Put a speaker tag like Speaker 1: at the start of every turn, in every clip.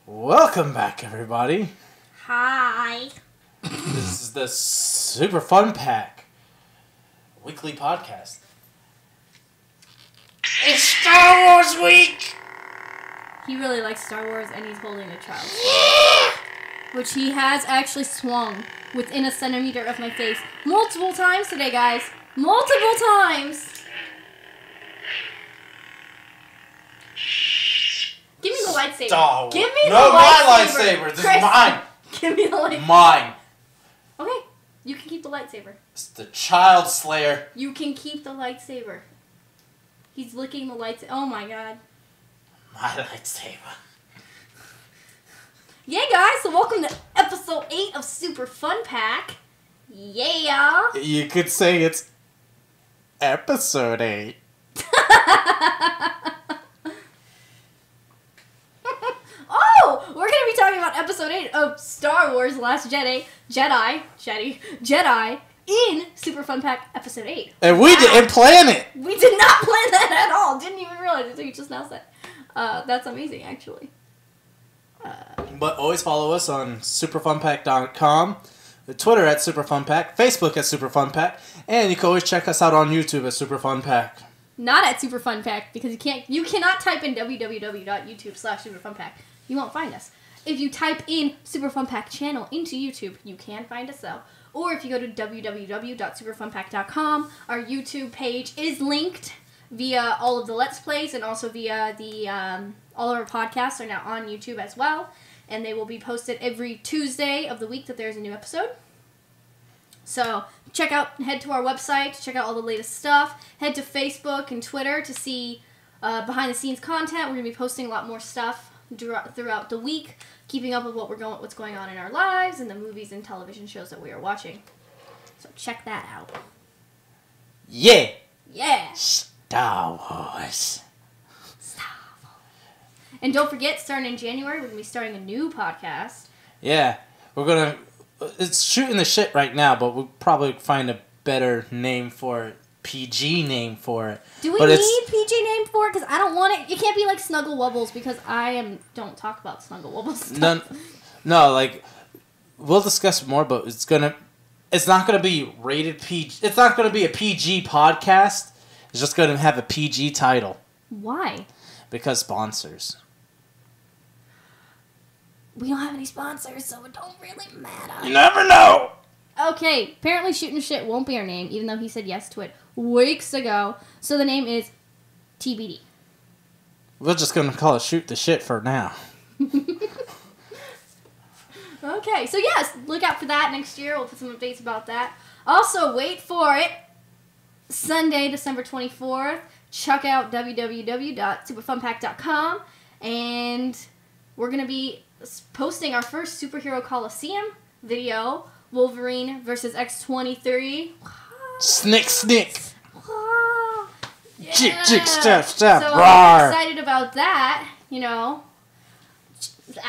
Speaker 1: Welcome back, everybody.
Speaker 2: Hi.
Speaker 1: This is the Super Fun Pack weekly podcast. It's Star Wars week!
Speaker 2: He really likes Star Wars and he's holding a child. Which he has actually swung within a centimeter of my face multiple times today, guys. Multiple times! Give me the lightsaber.
Speaker 1: Star Wars.
Speaker 2: Give me the
Speaker 1: No,
Speaker 2: lightsaber.
Speaker 1: my lightsaber. This
Speaker 2: Chris,
Speaker 1: is mine.
Speaker 2: Give me the lightsaber.
Speaker 1: Mine.
Speaker 2: Okay, you can keep the lightsaber.
Speaker 1: It's the Child Slayer.
Speaker 2: You can keep the lightsaber. He's licking the lightsaber. Oh my god.
Speaker 1: My lightsaber.
Speaker 2: Yeah, guys, so welcome to episode 8 of Super Fun Pack. Yeah.
Speaker 1: You could say it's episode 8.
Speaker 2: Oh, we're going to be talking about episode 8 of Star Wars Last Jedi in Super Fun Pack episode 8.
Speaker 1: And we didn't plan it.
Speaker 2: We did not plan that at all. Didn't even realize it until you just now said. That's amazing, actually.
Speaker 1: But always follow us on superfunpack.com, Twitter at superfunpack, Facebook at superfunpack, and you can always check us out on YouTube at superfunpack.
Speaker 2: Not at Super Fun Pack, because you cannot type in www.youtube/superfunpack. You won't find us. If you type in Super Fun Pack channel into YouTube, you can find us though. Or if you go to www.superfunpack.com, our YouTube page is linked via all of the Let's Plays and also via the all of our podcasts are now on YouTube as well. And they will be posted every Tuesday of the week that there's a new episode. So head to our website to check out all the latest stuff. Head to Facebook and Twitter to see behind the scenes content. We're going to be posting a lot more stuff throughout the week, keeping up with what's going on in our lives and the movies and television shows that we are watching. So check that out.
Speaker 1: Yeah.
Speaker 2: Yeah.
Speaker 1: Star Wars.
Speaker 2: And don't forget, starting in January, we're going to be starting a new podcast.
Speaker 1: Yeah. It's shooting the shit right now, but we'll probably find a better name for it. PG name for it.
Speaker 2: Do we need PG name for it? Because I don't want it. It can't be like Snuggle Wubbles because don't talk about Snuggle Wubbles stuff.
Speaker 1: No, like, we'll discuss more, but it's not gonna be rated PG. It's not gonna be a PG podcast. It's just gonna have a PG title.
Speaker 2: Why?
Speaker 1: Because sponsors.
Speaker 2: We don't have any sponsors, so it don't really matter.
Speaker 1: You never know.
Speaker 2: Okay, apparently Shootin' Shit won't be our name, even though he said yes to it weeks ago. So the name is TBD.
Speaker 1: We're just gonna call it Shoot the Shit for now.
Speaker 2: Okay, so yes, look out for that next year. We'll put some updates about that. Also, wait for it. Sunday, December 24th. Check out www.superfunpack.com. And we're going to be posting our first Superhero Coliseum video. Wolverine versus X-23.
Speaker 1: Snick.
Speaker 2: Yeah.
Speaker 1: Jick, step,
Speaker 2: So
Speaker 1: rawr.
Speaker 2: I'm excited about that,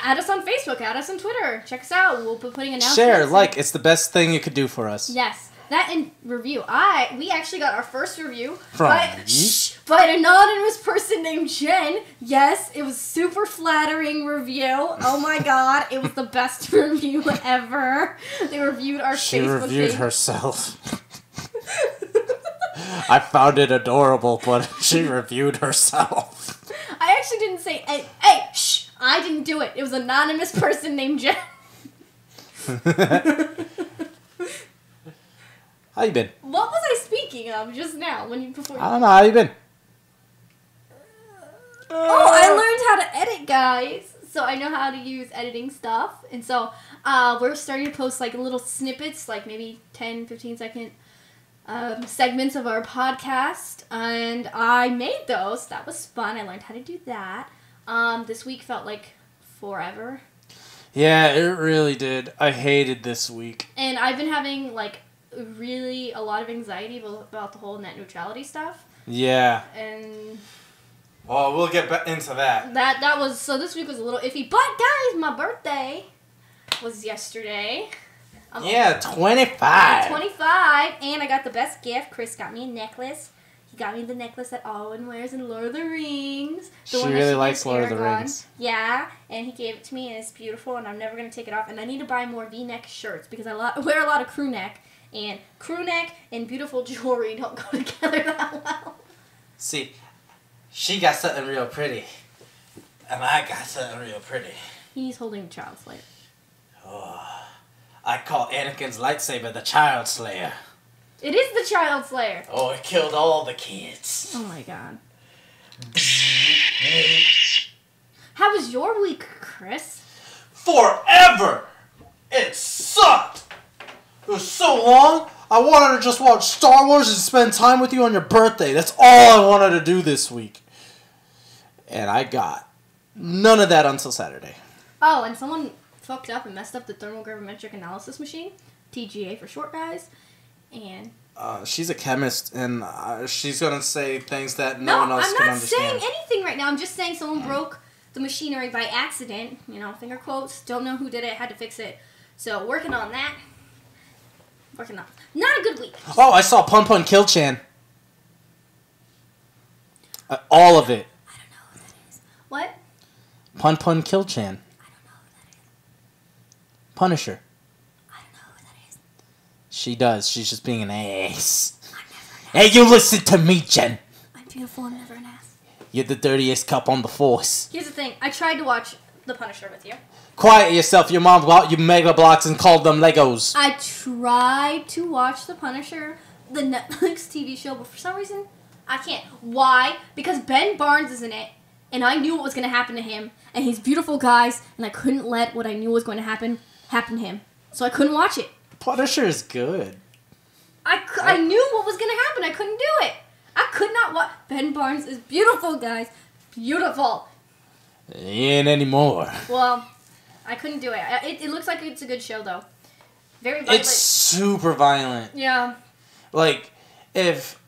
Speaker 2: Add us on Facebook, add us on Twitter. Check us out. We'll be putting announcements.
Speaker 1: Share, it's the best thing you could do for us.
Speaker 2: Yes. That and review. We actually got our first review
Speaker 1: by
Speaker 2: an anonymous person named Jen. Yes, it was super flattering review. Oh my god, it was the best review ever. They reviewed our Facebook
Speaker 1: She reviewed
Speaker 2: page.
Speaker 1: herself. I found it adorable, but she reviewed herself.
Speaker 2: I actually didn't say, hey, shh, I didn't do it. It was an anonymous person named Jen.
Speaker 1: How you been?
Speaker 2: What was I speaking of just now?
Speaker 1: I don't know. How you been?
Speaker 2: Oh, I learned how to edit, guys. So I know how to use editing stuff. And so we're starting to post little snippets, maybe 10, 15-second segments of our podcast. And I made those. That was fun. I learned how to do that. This week felt like forever.
Speaker 1: Yeah, it really did. I hated this week.
Speaker 2: And I've been having really a lot of anxiety about the whole net neutrality stuff.
Speaker 1: Yeah.
Speaker 2: And
Speaker 1: well, we'll get into that.
Speaker 2: That was so this week was a little iffy. But guys, my birthday was yesterday.
Speaker 1: 25.
Speaker 2: 25, and I got the best gift. Chris got me a necklace. He got me the necklace that Owen wears in Lord of the Rings.
Speaker 1: She really likes Lord of the Rings.
Speaker 2: Yeah, and he gave it to me, and it's beautiful, and I'm never going to take it off. And I need to buy more V-neck shirts because I wear a lot of crew neck, and crew neck and beautiful jewelry don't go together that well.
Speaker 1: See, she got something real pretty, and I got something real pretty.
Speaker 2: He's holding a child slayer.
Speaker 1: Oh, I call Anakin's lightsaber the Child Slayer.
Speaker 2: It is the child slayer.
Speaker 1: Oh, it killed all the kids.
Speaker 2: Oh my god. How was your week, Chris?
Speaker 1: Forever! It sucked! It was so long, I wanted to just watch Star Wars and spend time with you on your birthday. That's all I wanted to do this week. And I got none of that until Saturday.
Speaker 2: Oh, and someone fucked up and messed up the thermal gravimetric analysis machine. TGA for short guys. And
Speaker 1: she's a chemist, and she's going to say things that no one else can understand.
Speaker 2: I'm not saying anything right now. I'm just saying someone broke the machinery by accident. You know, finger quotes. Don't know who did it. Had to fix it. So, working on that. Working on. Not a good week.
Speaker 1: Oh, I saw Pun Pun Kill Chan. All of it.
Speaker 2: I don't know who that is. What?
Speaker 1: Pun Pun Kill Chan.
Speaker 2: I don't know who that is.
Speaker 1: Punisher.
Speaker 2: I don't know who that is.
Speaker 1: She does. She's just being an ass. Hey, you listen to me, Jen.
Speaker 2: I'm beautiful. I'm never an ass.
Speaker 1: You're the dirtiest cup on the force.
Speaker 2: Here's the thing. I tried to watch The Punisher with you.
Speaker 1: Quiet yourself. Your mom bought you Mega Blocks and called them Legos.
Speaker 2: I tried to watch The Punisher, the Netflix TV show, but for some reason, I can't. Why? Because Ben Barnes is in it, and I knew what was going to happen to him, and he's beautiful, guys, and I couldn't let what I knew was going to happen to him. So I couldn't watch it.
Speaker 1: Punisher is good.
Speaker 2: I knew what was going to happen. I couldn't do it. I could not watch. Ben Barnes is beautiful, guys. Beautiful.
Speaker 1: He ain't anymore.
Speaker 2: Well, I couldn't do it. It looks like it's a good show, though. Very violent.
Speaker 1: It's super violent.
Speaker 2: Yeah.
Speaker 1: Like, if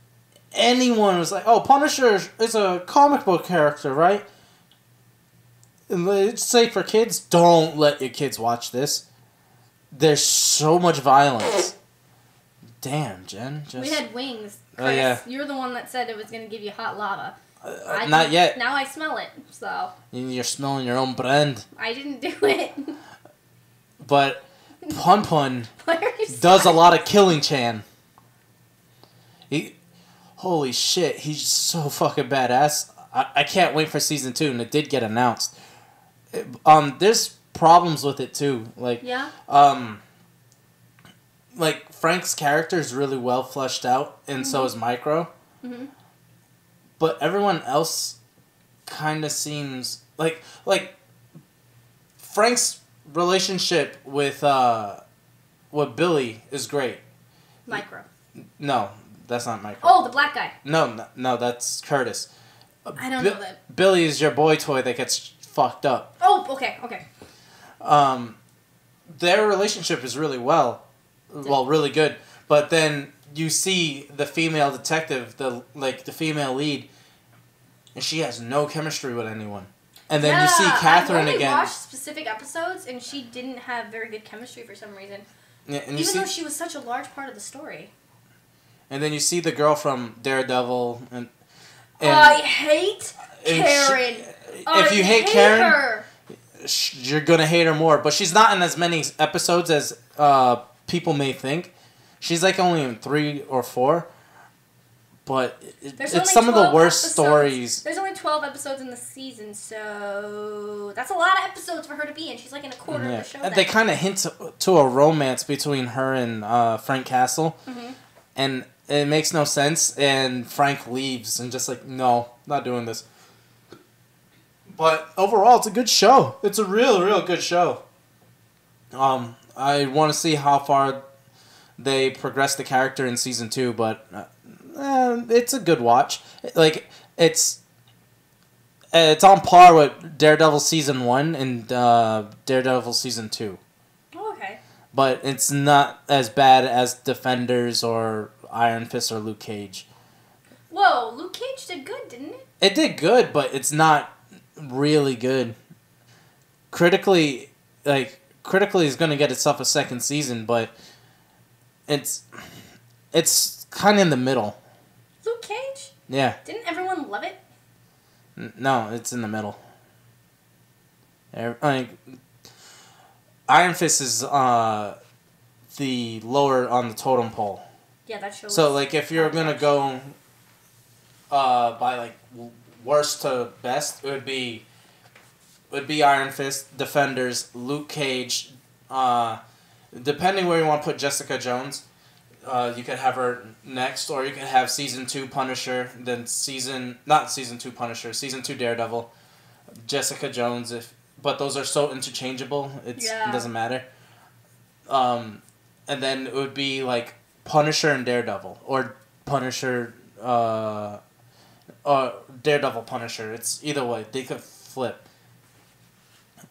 Speaker 1: anyone was like, oh, Punisher is a comic book character, right? And it's safe for kids. Don't let your kids watch this. There's so much violence. Damn, Jen.
Speaker 2: We had wings. Chris,
Speaker 1: oh, yeah.
Speaker 2: You're the one that said it was going to give you hot lava.
Speaker 1: Not yet.
Speaker 2: Now I smell it, so.
Speaker 1: You're smelling your own brand.
Speaker 2: I didn't do it.
Speaker 1: But Pun Pun does a lot of killing Chan. Holy shit, he's so fucking badass. I can't wait for season 2, and it did get announced. There's problems with it too. Like,
Speaker 2: yeah.
Speaker 1: Like Frank's character is really well fleshed out, and so is Micro.
Speaker 2: Mm-hmm.
Speaker 1: But everyone else kind of seems like Frank's relationship with Billy is great.
Speaker 2: Micro.
Speaker 1: No, that's not Micro.
Speaker 2: Oh, the black guy.
Speaker 1: No, that's Curtis.
Speaker 2: I don't know that.
Speaker 1: Billy is your boy toy that gets fucked up.
Speaker 2: Oh, okay.
Speaker 1: Their relationship is really really good. But then you see the female detective, the female lead, and she has no chemistry with anyone. And then you see Catherine again.
Speaker 2: I watched specific episodes, and she didn't have very good chemistry for some reason.
Speaker 1: Yeah, and
Speaker 2: Even though she was such a large part of the story.
Speaker 1: And then you see the girl from Daredevil, and
Speaker 2: I hate Karen.
Speaker 1: If you hate Karen, you're gonna hate her more. But she's not in as many episodes as people may think. She's like only in 3 or 4. But it's some of the worst stories.
Speaker 2: There's only 12 episodes in the season, so that's a lot of episodes for her to be in. She's like in a quarter of the show.
Speaker 1: They kind of hint to a romance between her and Frank Castle. Mm-hmm. And it makes no sense, and Frank leaves and just like, no, not doing this. But overall, it's a good show. It's a real good show. I want to see how far they progress the character in season 2, but it's a good watch. Like, it's on par with Daredevil season 1 and Daredevil season 2.
Speaker 2: Oh, okay.
Speaker 1: But it's not as bad as Defenders or Iron Fist or Luke Cage.
Speaker 2: Whoa, Luke Cage did good, didn't it?
Speaker 1: It did good, but it's not really good. Critically is going to get itself a second season, but it's kind of in the middle.
Speaker 2: Luke Cage?
Speaker 1: Yeah.
Speaker 2: Didn't everyone love it?
Speaker 1: No, it's in the middle. Like, Iron Fist is the lower on the totem pole.
Speaker 2: Yeah, that show.
Speaker 1: So like, if you're gonna go by like worst to best, it would be Iron Fist, Defenders, Luke Cage. Depending where you want to put Jessica Jones, you could have her next, or you could have season 2 Punisher, then season 2 Daredevil, Jessica Jones. But those are so interchangeable, it doesn't matter. And then it would be like Punisher and Daredevil, or Punisher, Daredevil Punisher. It's either way. They could flip.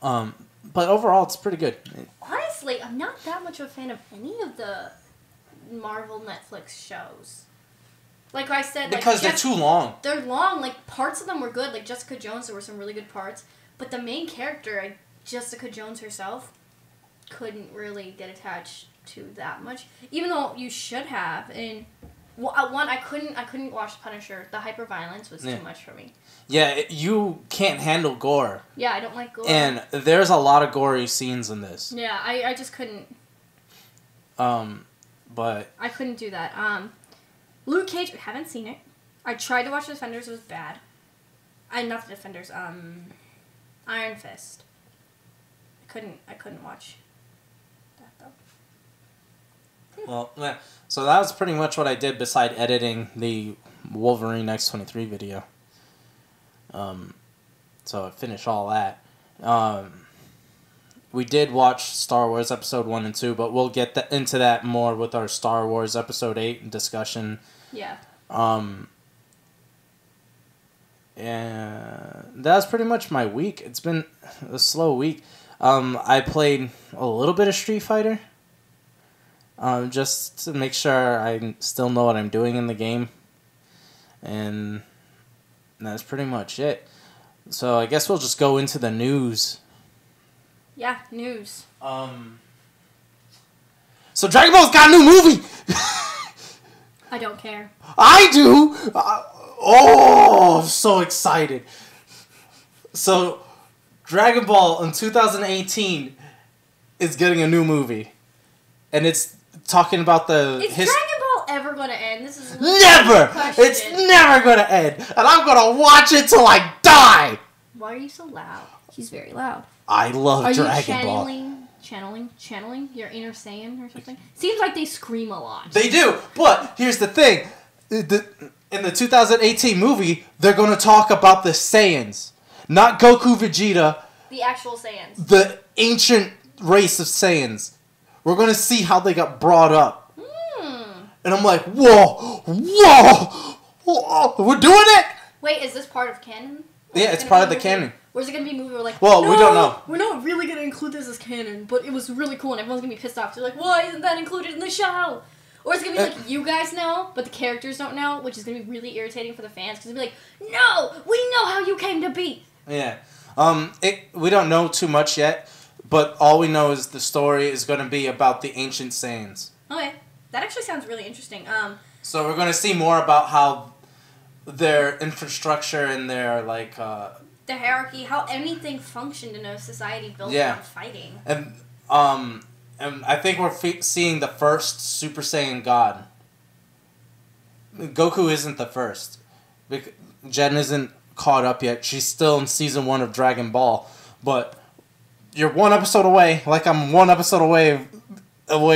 Speaker 1: But overall, it's pretty good.
Speaker 2: Honestly, I'm not that much of a fan of any of the Marvel Netflix shows. Like I said,
Speaker 1: because they're too long.
Speaker 2: They're long. Like, parts of them were good. Like Jessica Jones, there were some really good parts. But the main character, Jessica Jones herself, couldn't really get attached to that much. Even though you should have. And I couldn't watch Punisher. The hyper-violence was too much for me.
Speaker 1: Yeah, you can't handle gore.
Speaker 2: Yeah, I don't like gore.
Speaker 1: And there's a lot of gory scenes in this.
Speaker 2: Yeah, I just couldn't.
Speaker 1: But
Speaker 2: I couldn't do that. Luke Cage, I haven't seen it. I tried to watch Defenders, it was bad. Not the Defenders, Iron Fist. I couldn't watch that though.
Speaker 1: Well, yeah. So that was pretty much what I did beside editing the Wolverine X-23 video. So I finished all that. We did watch Star Wars Episode 1 and 2, but we'll get into that more with our Star Wars Episode 8 discussion.
Speaker 2: Yeah.
Speaker 1: And that was pretty much my week. It's been a slow week. I played a little bit of Street Fighter. Just to make sure I still know what I'm doing in the game. And that's pretty much it. So I guess we'll just go into the news.
Speaker 2: Yeah, news.
Speaker 1: So Dragon Ball's got a new movie!
Speaker 2: I don't care.
Speaker 1: I do! I'm so excited. So, Dragon Ball in 2018 is getting a new movie. And it's talking about the...
Speaker 2: Is Dragon Ball ever going to end? This is
Speaker 1: never! It's never going to end. And I'm going to watch it till I die!
Speaker 2: Why are you so loud? He's very loud.
Speaker 1: I love Dragon Ball.
Speaker 2: Are you channeling your inner Saiyan or something? Seems like they scream a lot.
Speaker 1: They do, but here's the thing. In the 2018 movie, they're going to talk about the Saiyans. Not Goku, Vegeta.
Speaker 2: The actual Saiyans.
Speaker 1: The ancient race of Saiyans. We're going to see how they got brought up. And I'm like, whoa, we're doing it?
Speaker 2: Wait, is this part of canon?
Speaker 1: Yeah, it's part of the canon.
Speaker 2: Or is it going to be a movie where like,
Speaker 1: well, we don't know.
Speaker 2: We're not really going to include this as canon, but it was really cool and everyone's going to be pissed off. They're like, why isn't that included in the show? Or it's going to be like, you guys know, but the characters don't know, which is going to be really irritating for the fans, because they'll be like, no, we know how you came to be.
Speaker 1: Yeah. We don't know too much yet, but all we know is the story is going to be about the ancient Saiyans.
Speaker 2: Okay. That actually sounds really interesting.
Speaker 1: So we're going to see more about how their infrastructure and their, like...
Speaker 2: the hierarchy, how anything functioned in a society built around fighting.
Speaker 1: And I think we're seeing the first Super Saiyan God. Goku isn't the first. Jen isn't caught up yet. She's still in season 1 of Dragon Ball. But you're one episode away, like I'm one episode away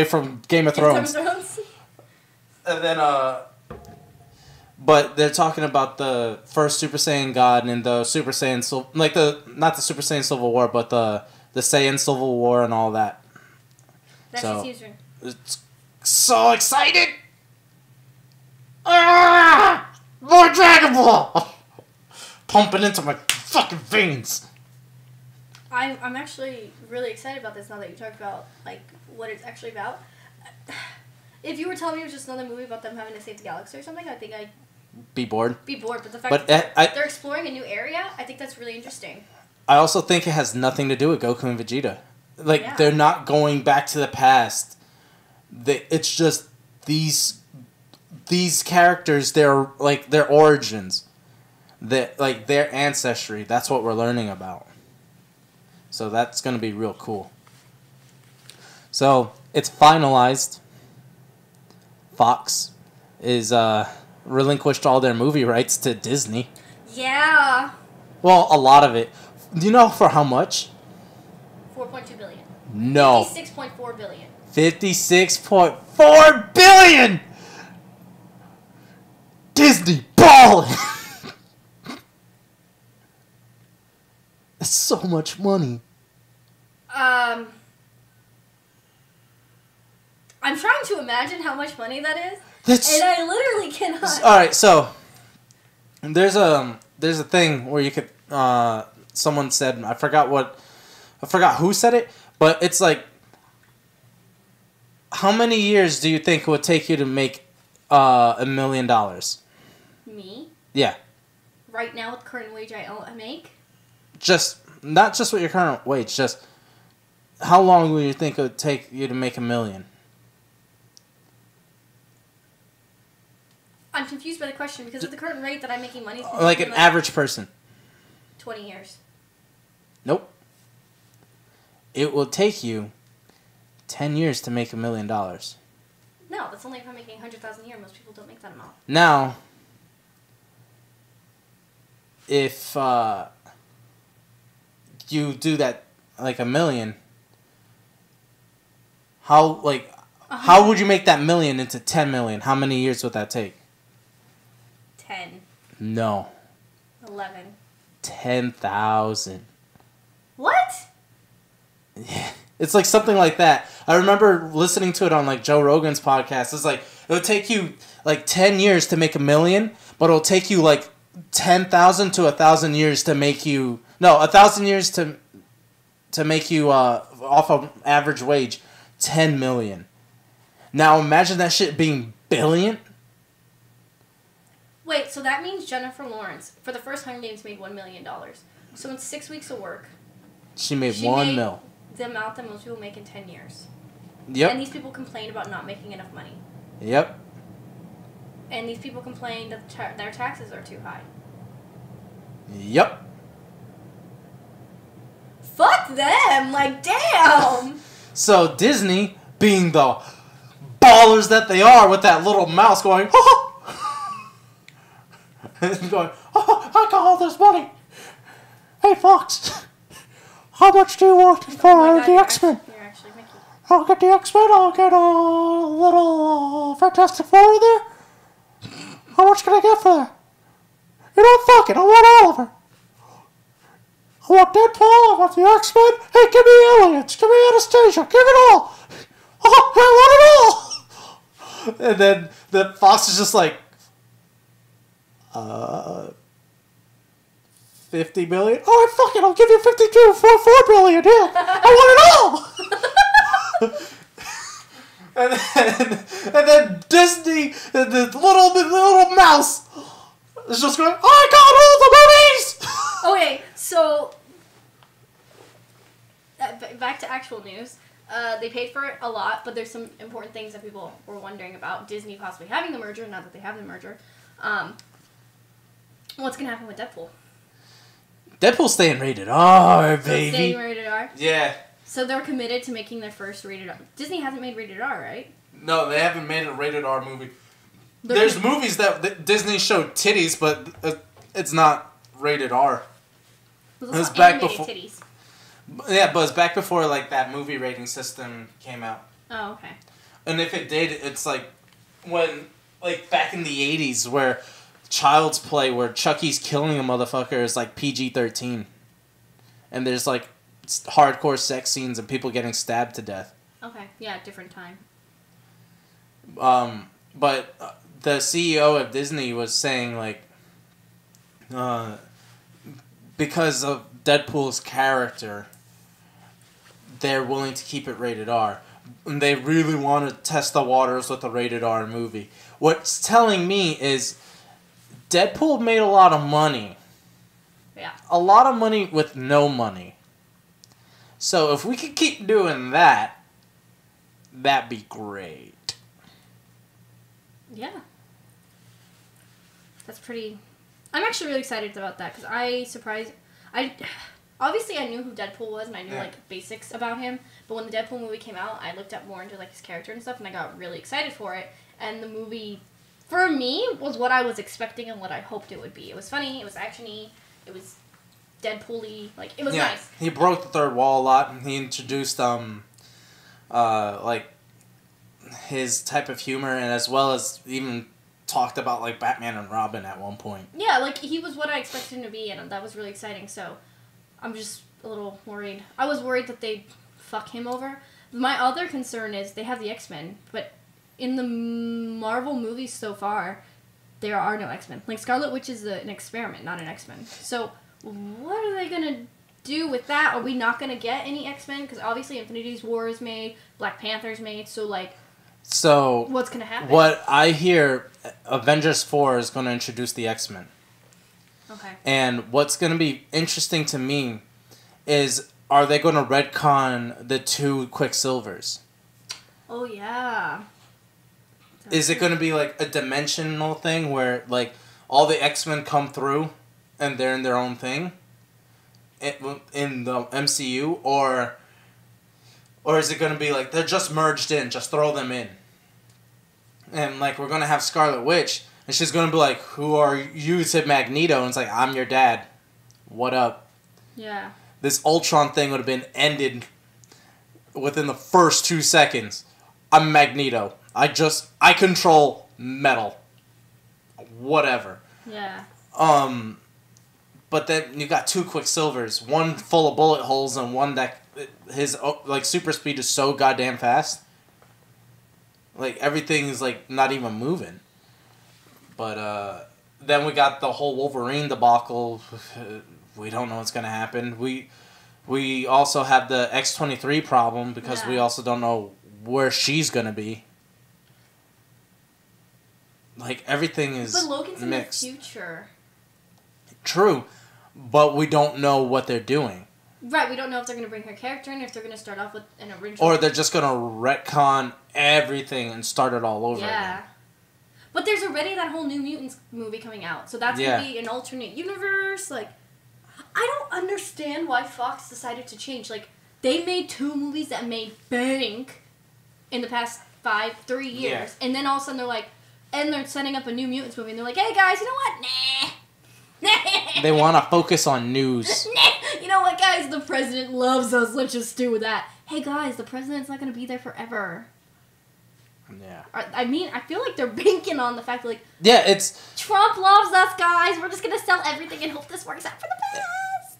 Speaker 1: from Game of Thrones. And then, but they're talking about the first Super Saiyan God and the Super Saiyan... not the Super Saiyan Civil War, but the Saiyan Civil War and all that.
Speaker 2: That's
Speaker 1: so,
Speaker 2: season.
Speaker 1: It's so excited! More Dragon Ball! Pumping into my fucking veins.
Speaker 2: I'm actually really excited about this now that you talked about like what it's actually about. If you were telling me it was just another movie about them having to save the galaxy or something, I think I'd
Speaker 1: be bored.
Speaker 2: But the fact that they're exploring a new area, I think that's really interesting.
Speaker 1: I also think it has nothing to do with Goku and Vegeta. They're not going back to the past. It's just these characters, their origins, their ancestry. That's what we're learning about. So that's gonna be real cool. So it's finalized. Fox is relinquished all their movie rights to Disney.
Speaker 2: Yeah.
Speaker 1: Well, a lot of it. Do you know for how much?
Speaker 2: 4.2 billion.
Speaker 1: No.
Speaker 2: 56.4 billion.
Speaker 1: 56.4 billion! Disney ballin'! That's so much money.
Speaker 2: I'm trying to imagine how much money that is. And I literally cannot.
Speaker 1: Alright, so there's a thing where you could someone said, I forgot who said it, but it's like, how many years do you think it would take you to make $1 million?
Speaker 2: Me?
Speaker 1: Yeah.
Speaker 2: Right now with current wage I make?
Speaker 1: Not just with your current wage, just how long would you think it would take you to make $1 million?
Speaker 2: I'm confused by the question because at the current rate that I'm making money...
Speaker 1: Like an average person.
Speaker 2: 20 years.
Speaker 1: Nope. It will take you 10 years to make $1 million.
Speaker 2: No, that's only if I'm making $100,000 a year. Most people don't make that amount.
Speaker 1: Now, if you do that like $1 million, how would you make that $1 million into 10 million? How many years would that take?
Speaker 2: 10.
Speaker 1: No.
Speaker 2: 11.
Speaker 1: 10,000.
Speaker 2: What?
Speaker 1: Yeah. It's like something like that. I remember listening to it on like Joe Rogan's podcast. It's like it would take you like 10 years to make $1 million, but it'll take you like 10,000 to 1,000 years to make you 1,000 years to make you off of average wage 10 million. Now imagine that shit being billion.
Speaker 2: Wait, so that means Jennifer Lawrence for the first Hunger Games made $1 million. So in 6 weeks of work,
Speaker 1: she made $1 million.
Speaker 2: The amount that most people make in 10 years.
Speaker 1: Yep.
Speaker 2: And these people complained about not making enough money.
Speaker 1: Yep.
Speaker 2: And these people complained that their taxes are too high.
Speaker 1: Yep.
Speaker 2: Fuck them! Like, damn!
Speaker 1: So Disney, being the ballers that they are with that little mouse going, and going, I got all this money. Hey, Fox. How much do you want for the X-Men?
Speaker 2: You're actually Mickey.
Speaker 1: I'll get the X-Men, I'll get a little Fantastic Four in there. How much can I get for that? You know, fuck it, I want all of her. I want Deadpool, I want the X-Men. Hey, give me aliens, give me Anastasia, give it all. Oh, I want it all. And then the Fox is just like, 50 billion? Alright, fuck it, I'll give you 52.4 billion. Yeah, I want it all! and then Disney, the little mouse, is just going, I got all the movies!
Speaker 2: Okay, so, back to actual news. They paid for it a lot, but there's some important things that people were wondering about Disney possibly having the merger, now that they have the merger. What's going to happen with Deadpool?
Speaker 1: Deadpool's staying rated R, baby.
Speaker 2: Staying rated R?
Speaker 1: Yeah.
Speaker 2: So they're committed to making their first rated R. Disney hasn't made rated R, right?
Speaker 1: No, they haven't made a rated R movie. There's movies that Disney showed titties, but it's not rated R.
Speaker 2: It was back before. Titties.
Speaker 1: Yeah, but it's back before like that movie rating system came out.
Speaker 2: Oh, okay.
Speaker 1: And if it did, it's like when like back in the 80s where Child's Play, where Chucky's killing a motherfucker, is like PG-13, and there's like hardcore sex scenes and people getting stabbed to death.
Speaker 2: Okay, yeah, different time.
Speaker 1: But the CEO of Disney was saying like, because of Deadpool's character, they're willing to keep it rated R. And they really want to test the waters with a rated R movie. What's telling me is Deadpool made a lot of money.
Speaker 2: Yeah. A
Speaker 1: lot of money with no money. So if we could keep doing that, that'd be great.
Speaker 2: Yeah. That's pretty... I'm actually really excited about that, because obviously I knew who Deadpool was, and I knew, like, basics about him, but when the Deadpool movie came out, I looked up more into, like, his character and stuff, and I got really excited for it, and the movie, for me, was what I was expecting and what I hoped it would be. It was funny, it was action-y, it was Deadpool-y, like, it was nice.
Speaker 1: He broke the third wall a lot, and he introduced, like, his type of humor, and as well as even talked about, like, Batman and Robin at one point.
Speaker 2: Yeah, like, he was what I expected him to be, and that was really exciting, so I'm just a little worried. I was worried that they'd fuck him over. My other concern is they have the X-Men, but in the Marvel movies so far, there are no X-Men. Like, Scarlet Witch is an experiment, not an X-Men. So, what are they gonna do with that? Are we not gonna get any X-Men? Because obviously Infinity War is made, Black Panther's made, so, like...
Speaker 1: So,
Speaker 2: what's going to happen?
Speaker 1: What I hear, Avengers 4 is going to introduce the X-Men.
Speaker 2: Okay.
Speaker 1: And what's going to be interesting to me is, are they going to retcon the 2 Quicksilvers?
Speaker 2: Oh, yeah.
Speaker 1: Is it going to be like a dimensional thing where, like, all the X-Men come through and they're in their own thing in the MCU? Or is it going to be like, they're just merged in, just throw them in? And, like, we're going to have Scarlet Witch, and she's going to be like, who are you to Magneto? And it's like, I'm your dad. What up?
Speaker 2: Yeah.
Speaker 1: This Ultron thing would have been ended within the first 2 seconds. I'm Magneto. I control metal. Whatever.
Speaker 2: Yeah.
Speaker 1: But then you got 2 Quicksilvers, one full of bullet holes and one that his, like, super speed is so goddamn fast. Like, everything is, like, not even moving. But then we got the whole Wolverine debacle. We don't know what's going to happen. We also have the X-23 problem because we also don't know where she's going to be. Like, everything is mixed.
Speaker 2: But Logan's in the future.
Speaker 1: True, but we don't know what they're doing.
Speaker 2: Right, we don't know if they're going to bring her character in, if they're going to start off with an original...
Speaker 1: Or they're just going to retcon everything and start it all over again.
Speaker 2: But there's already that whole New Mutants movie coming out, so that's going to be an alternate universe. Like, I don't understand why Fox decided to change. Like, they made 2 movies that made bank in the past 3 years, and then all of a sudden they're like, and they're setting up a New Mutants movie, and they're like, hey guys, you know what? Nah.
Speaker 1: They want to focus on news.
Speaker 2: You know what, guys? The president loves us. Let's just do that. Hey, guys, the president's not going to be there forever.
Speaker 1: Yeah.
Speaker 2: I mean, I feel like they're banking on the fact that, like...
Speaker 1: Yeah, it's...
Speaker 2: Trump loves us, guys. We're just going to sell everything and hope this works out for the best.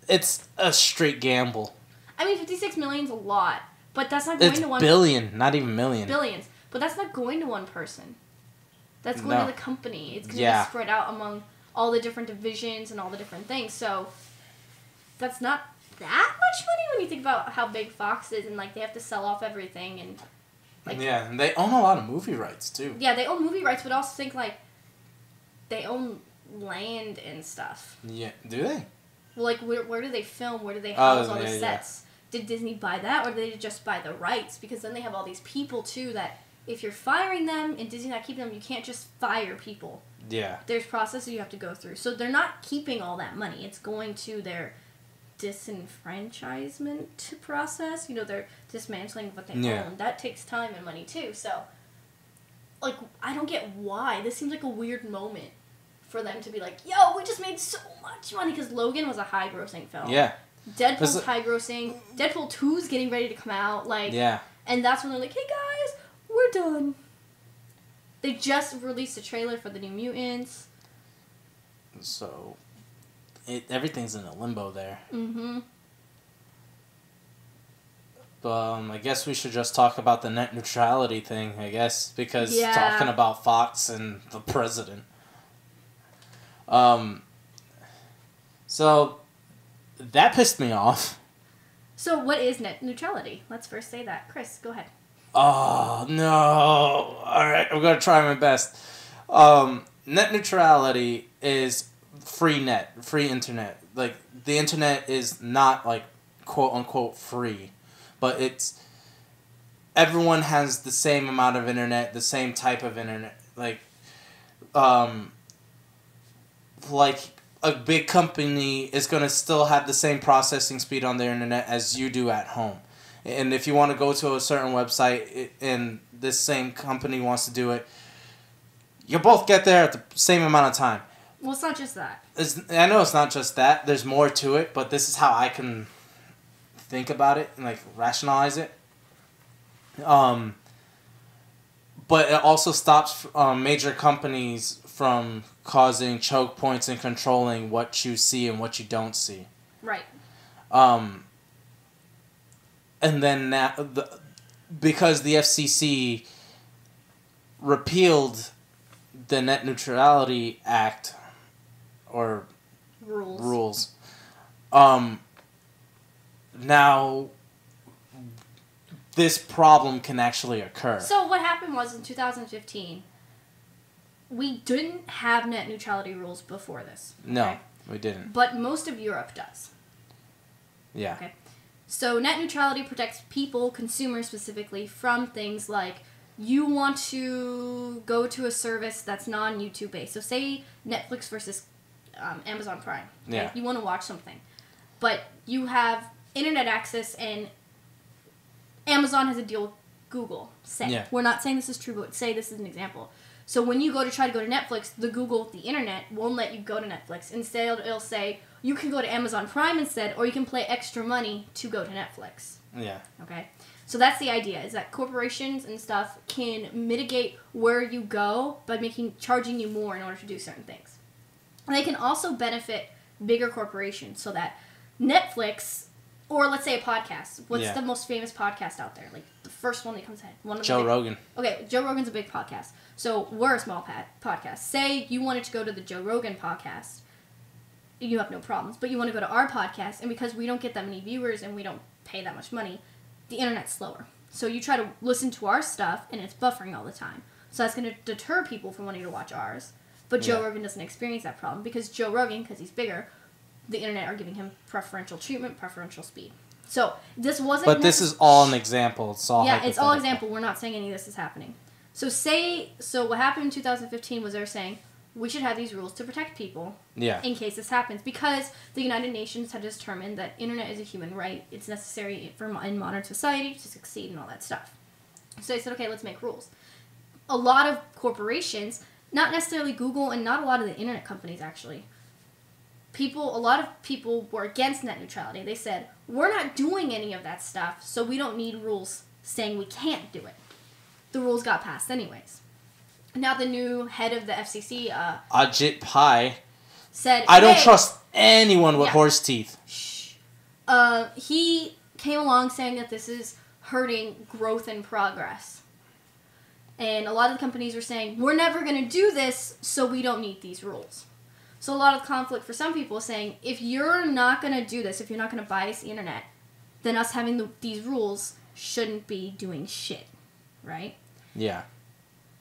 Speaker 1: It's a straight gamble.
Speaker 2: I mean, 56 million's a lot, but that's not going to one...
Speaker 1: It's billion, not even million.
Speaker 2: Billions. But that's not going to one person. That's going to the company. It's going to be spread out among... all the different divisions and all the different things, so that's not that much money when you think about how big Fox is and, like, they have to sell off everything and, like...
Speaker 1: Yeah, and they own a lot of movie rights, too.
Speaker 2: Yeah, they own movie rights, but also think, like, they own land and stuff.
Speaker 1: Yeah, do they?
Speaker 2: Well, like, where do they film? Where do they house all the sets? Did Disney buy that, or did they just buy the rights? Because then they have all these people, too, that if you're firing them and Disney not keeping them, you can't just fire people.
Speaker 1: Yeah.
Speaker 2: There's processes you have to go through. So they're not keeping all that money. It's going to their disenfranchisement process. You know, they're dismantling what they own. That takes time and money, too. So, like, I don't get why. This seems like a weird moment for them to be like, yo, we just made so much money. Because Logan was a high-grossing film.
Speaker 1: Yeah.
Speaker 2: Deadpool's high-grossing. Deadpool 2's getting ready to come out. Like, and that's when they're like, hey, guys, we're done. They just released a trailer for the New Mutants.
Speaker 1: So, everything's in a limbo there.
Speaker 2: Mm-hmm.
Speaker 1: I guess we should just talk about the net neutrality thing, I guess, because talking about Fox and the president. So, that pissed me off.
Speaker 2: So, what is net neutrality? Let's first say that. Chris, go ahead.
Speaker 1: Oh, no. Alright, I'm going to try my best. Net neutrality is free internet. Like, the internet is not, like, quote-unquote free. But it's... Everyone has the same amount of internet, the same type of internet. Like, like a big company is going to still have the same processing speed on their internet as you do at home. And if you want to go to a certain website and this same company wants to do it, you both get there at the same amount of time.
Speaker 2: Well, it's not just that.
Speaker 1: I know it's not just that. There's more to it, but this is how I can think about it and like rationalize it. But it also stops major companies from causing choke points and controlling what you see and what you don't see.
Speaker 2: Right.
Speaker 1: And then now, because the FCC repealed the Net Neutrality Act or rules, now this problem can actually occur.
Speaker 2: So what happened was in 2015, we didn't have net neutrality rules before this.
Speaker 1: No,
Speaker 2: okay?
Speaker 1: we didn't.
Speaker 2: But most of Europe does.
Speaker 1: Yeah.
Speaker 2: Okay. So net neutrality protects people, consumers specifically, from things like you want to go to a service that's non-YouTube based. So say Netflix versus Amazon Prime. Okay?
Speaker 1: Yeah.
Speaker 2: You want to watch something, but you have internet access and Amazon has a deal with Google. Say.
Speaker 1: Yeah.
Speaker 2: We're not saying this is true, but say this is an example. So when you try to go to Netflix, the internet won't let you go to Netflix. Instead, it'll say you can go to Amazon Prime instead, or you can pay extra money to go to Netflix.
Speaker 1: Yeah.
Speaker 2: Okay? So that's the idea, is that corporations and stuff can mitigate where you go by charging you more in order to do certain things. And they can also benefit bigger corporations so that Netflix, or let's say a podcast. What's the most famous podcast out there? Like the first one that comes ahead.
Speaker 1: Joe Rogan.
Speaker 2: Okay, Joe Rogan's a big podcast. So we're a small podcast. Say you wanted to go to the Joe Rogan podcast. You have no problems. But you want to go to our podcast, and because we don't get that many viewers and we don't pay that much money, the internet's slower. So you try to listen to our stuff, and it's buffering all the time. So that's going to deter people from wanting to watch ours. But Joe Rogan doesn't experience that problem because Joe Rogan, because he's bigger, the internet are giving him preferential treatment, preferential speed. So this wasn't...
Speaker 1: But this is all an example. It's all
Speaker 2: it's all example. We're not saying any of this is happening. So what happened in 2015 was they were saying, we should have these rules to protect people in case this happens. Because the United Nations had determined that internet is a human right. It's necessary in modern society to succeed and all that stuff. So they said, okay, let's make rules. A lot of corporations, not necessarily Google and not a lot of the internet companies actually, a lot of people were against net neutrality. They said, we're not doing any of that stuff, so we don't need rules saying we can't do it. The rules got passed anyways. Now the new head of the FCC,
Speaker 1: Ajit Pai,
Speaker 2: said,
Speaker 1: I don't trust anyone with horse teeth.
Speaker 2: Shh. He came along saying that this is hurting growth and progress. And a lot of the companies were saying, we're never going to do this, so we don't need these rules. So a lot of conflict for some people is saying, if you're not going to do this, if you're not going to bias the internet, then us having these rules shouldn't be doing shit, right?
Speaker 1: Yeah.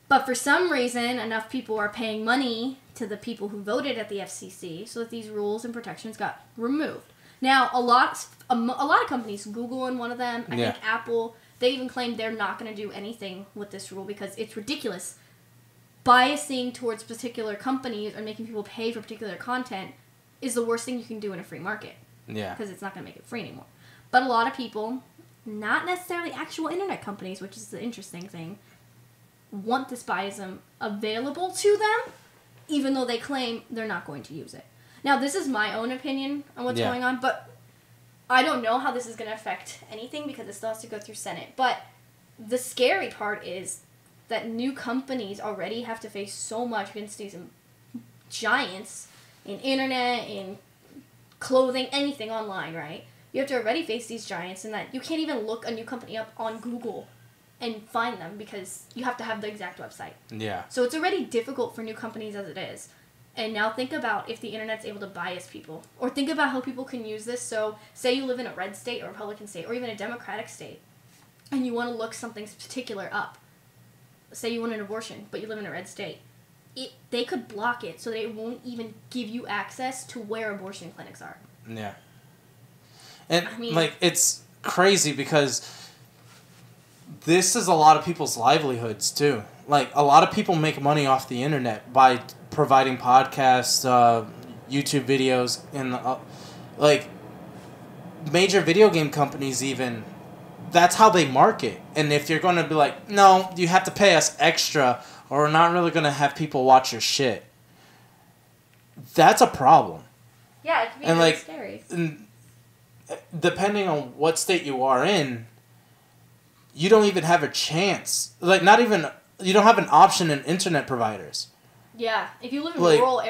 Speaker 2: But for some reason, enough people are paying money to the people who voted at the FCC so that these rules and protections got removed. Now, a lot of companies, Google and one of them, I think Apple, they even claim they're not going to do anything with this rule because it's ridiculous. Biasing towards particular companies or making people pay for particular content is the worst thing you can do in a free market.
Speaker 1: Yeah.
Speaker 2: Because it's not going to make it free anymore. But a lot of people, not necessarily actual internet companies, which is the interesting thing, want this biasm available to them, even though they claim they're not going to use it. Now, this is my own opinion on what's going on, but I don't know how this is going to affect anything because it still has to go through Senate. But the scary part is that new companies already have to face so much against these giants in internet, in clothing, anything online, right? You have to already face these giants in that you can't even look a new company up on Google and find them because you have to have the exact website.
Speaker 1: Yeah.
Speaker 2: So it's already difficult for new companies as it is. And now think about if the internet's able to bias people. Or think about how people can use this. So say you live in a red state or Republican state or even a Democratic state and you want to look something particular up. Say you want an abortion, but you live in a red state. They could block it so they won't even give you access to where abortion clinics are.
Speaker 1: Yeah. And, it's crazy because this is a lot of people's livelihoods, too. like, a lot of people make money off the internet by providing podcasts, YouTube videos, and, like, major video game companies even, that's how they market. And if you're going to be like, no, you have to pay us extra, or we're not really going to have people watch your shit, that's a problem.
Speaker 2: Yeah, it can be
Speaker 1: and
Speaker 2: really
Speaker 1: like,
Speaker 2: scary.
Speaker 1: Depending on what state you are in, you don't even have a chance. Like, not even, you don't have an option in internet providers.
Speaker 2: Yeah, if you live in
Speaker 1: Like,
Speaker 2: rural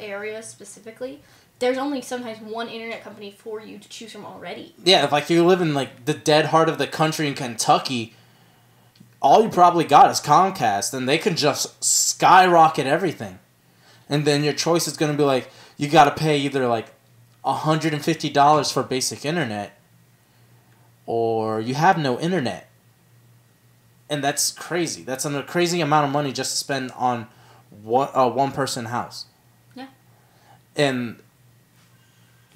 Speaker 2: areas specifically, there's only sometimes one internet company for you to choose from already.
Speaker 1: Yeah, if like you live in like the dead heart of the country in Kentucky, all you probably got is Comcast, and they can just skyrocket everything. And then your choice is going to be like, you got to pay either like $150 for basic internet, or you have no internet. And that's crazy. That's a crazy amount of money just to spend on one person house.
Speaker 2: Yeah.
Speaker 1: And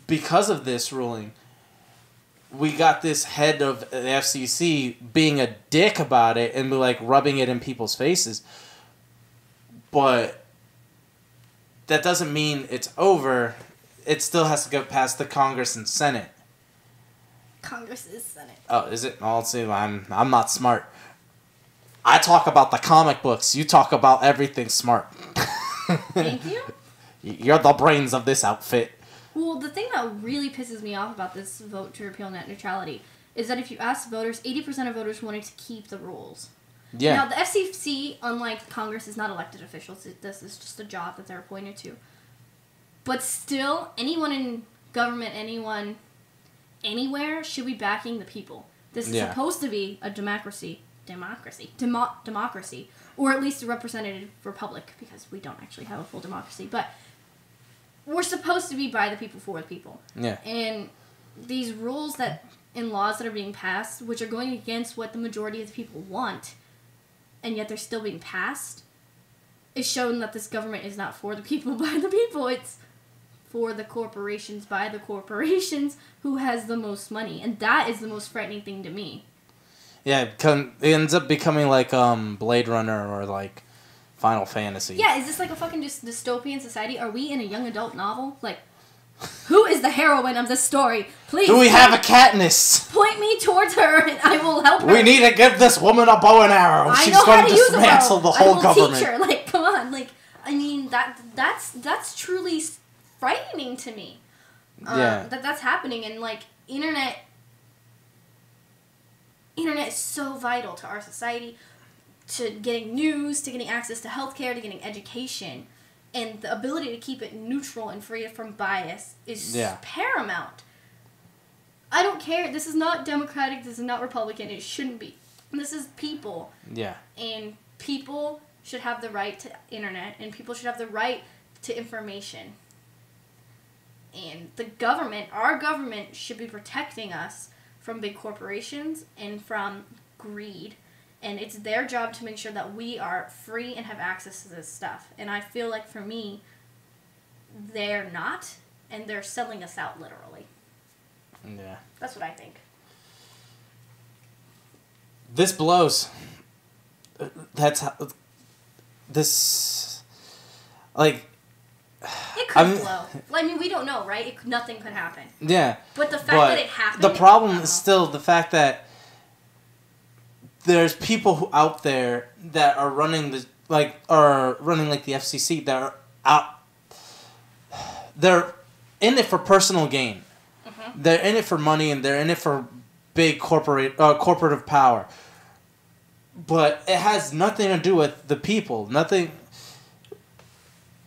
Speaker 1: because of this ruling, we got this head of the FCC being a dick about it and like rubbing it in people's faces. But that doesn't mean it's over. It still has to go past the Congress and Senate.
Speaker 2: Congress is Senate.
Speaker 1: Oh, is it? I'll see. I'm not smart. I talk about the comic books. You talk about everything smart.
Speaker 2: Thank you.
Speaker 1: You're the brains of this outfit.
Speaker 2: Well, the thing that really pisses me off about this vote to repeal net neutrality is that if you ask voters, 80% of voters wanted to keep the rules.
Speaker 1: Yeah.
Speaker 2: Now, the FCC, unlike Congress, is not elected officials. This is just a job that they're appointed to. But still, anyone in government, anyone, anywhere, should be backing the people. This is supposed to be a democracy, or at least a representative republic, because we don't actually have a full democracy. But we're supposed to be by the people, for the people.
Speaker 1: Yeah.
Speaker 2: And these rules and laws that are being passed, which are going against what the majority of the people want, and yet they're still being passed, is showing that this government is not for the people, by the people. It's for the corporations, by the corporations, who has the most money. And that is the most frightening thing to me.
Speaker 1: Yeah, it ends up becoming like Blade Runner or like Final Fantasy.
Speaker 2: Yeah, is this like a fucking just dystopian society? Are we in a young adult novel? Like, who is the heroine of this story? Please.
Speaker 1: Do we have a Katniss?
Speaker 2: Point me towards her and I will help her.
Speaker 1: We need to give this woman a bow and arrow. She's going to dismantle the whole government.
Speaker 2: Teach her. Like, come on. Like, I mean, that's truly frightening to me.
Speaker 1: Yeah.
Speaker 2: That's happening, and like internet is so vital to our society, to getting news, to getting access to healthcare, to getting education, and the ability to keep it neutral and free from bias is paramount. I don't care. This is not Democratic. This is not Republican. It shouldn't be. This is people.
Speaker 1: Yeah.
Speaker 2: And people should have the right to internet, and people should have the right to information. And the government, our government, should be protecting us from big corporations and from greed. And it's their job to make sure that we are free and have access to this stuff. And I feel like, for me, they're not, and they're selling us out, literally.
Speaker 1: Yeah.
Speaker 2: That's what I think.
Speaker 1: This blows. That's how... This... Like...
Speaker 2: It could blow. I mean, we don't know, right? Nothing could happen.
Speaker 1: Yeah.
Speaker 2: But the fact that it happened...
Speaker 1: The problem is still the fact that there's people out there that are running the like the FCC that are out. They're in it for personal gain. Mm-hmm. They're in it for money, and they're in it for big corporative power. But it has nothing to do with the people. Nothing.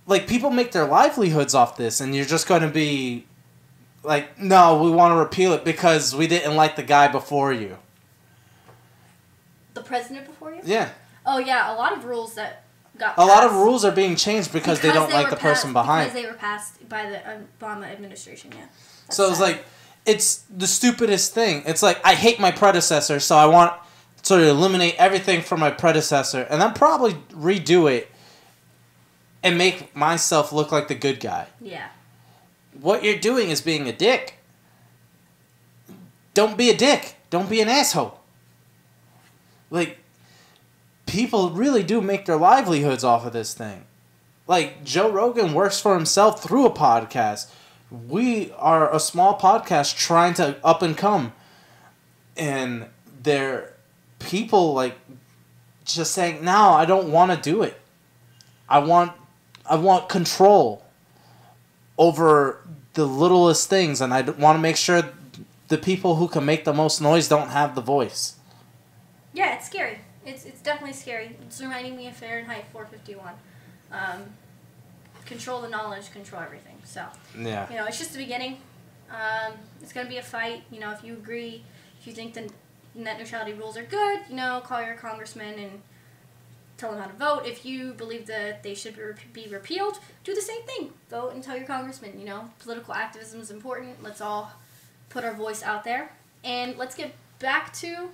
Speaker 1: Like, people make their livelihoods off this, and you're just going to be like, no, we want to repeal it because we didn't like the guy before you.
Speaker 2: The president before you?
Speaker 1: Yeah.
Speaker 2: Oh, yeah, a lot of rules that got passed.
Speaker 1: A lot of rules are being changed because they don't like the person behind.
Speaker 2: Because they were passed by the Obama administration, yeah. That's
Speaker 1: so sad. It's like, it's the stupidest thing. It's like, I hate my predecessor, so I want to eliminate everything from my predecessor, and then probably redo it and make myself look like the good guy.
Speaker 2: Yeah.
Speaker 1: What you're doing is being a dick. Don't be a dick. Don't be an asshole. Like, people really do make their livelihoods off of this thing. Like, Joe Rogan works for himself through a podcast. We are a small podcast trying to up and come. And there people, like, just saying, no, I don't want to do it. I want control over the littlest things, and I want to make sure the people who can make the most noise don't have the voice.
Speaker 2: Yeah, it's scary. It's definitely scary. It's reminding me of Fahrenheit 451. Control the knowledge, control everything. So,
Speaker 1: yeah.
Speaker 2: It's just the beginning. It's going to be a fight. If you agree, if you think the net neutrality rules are good, call your congressman and tell them how to vote. If you believe that they should be repealed, do the same thing. Vote and tell your congressman. Political activism is important. Let's all put our voice out there. And let's get back to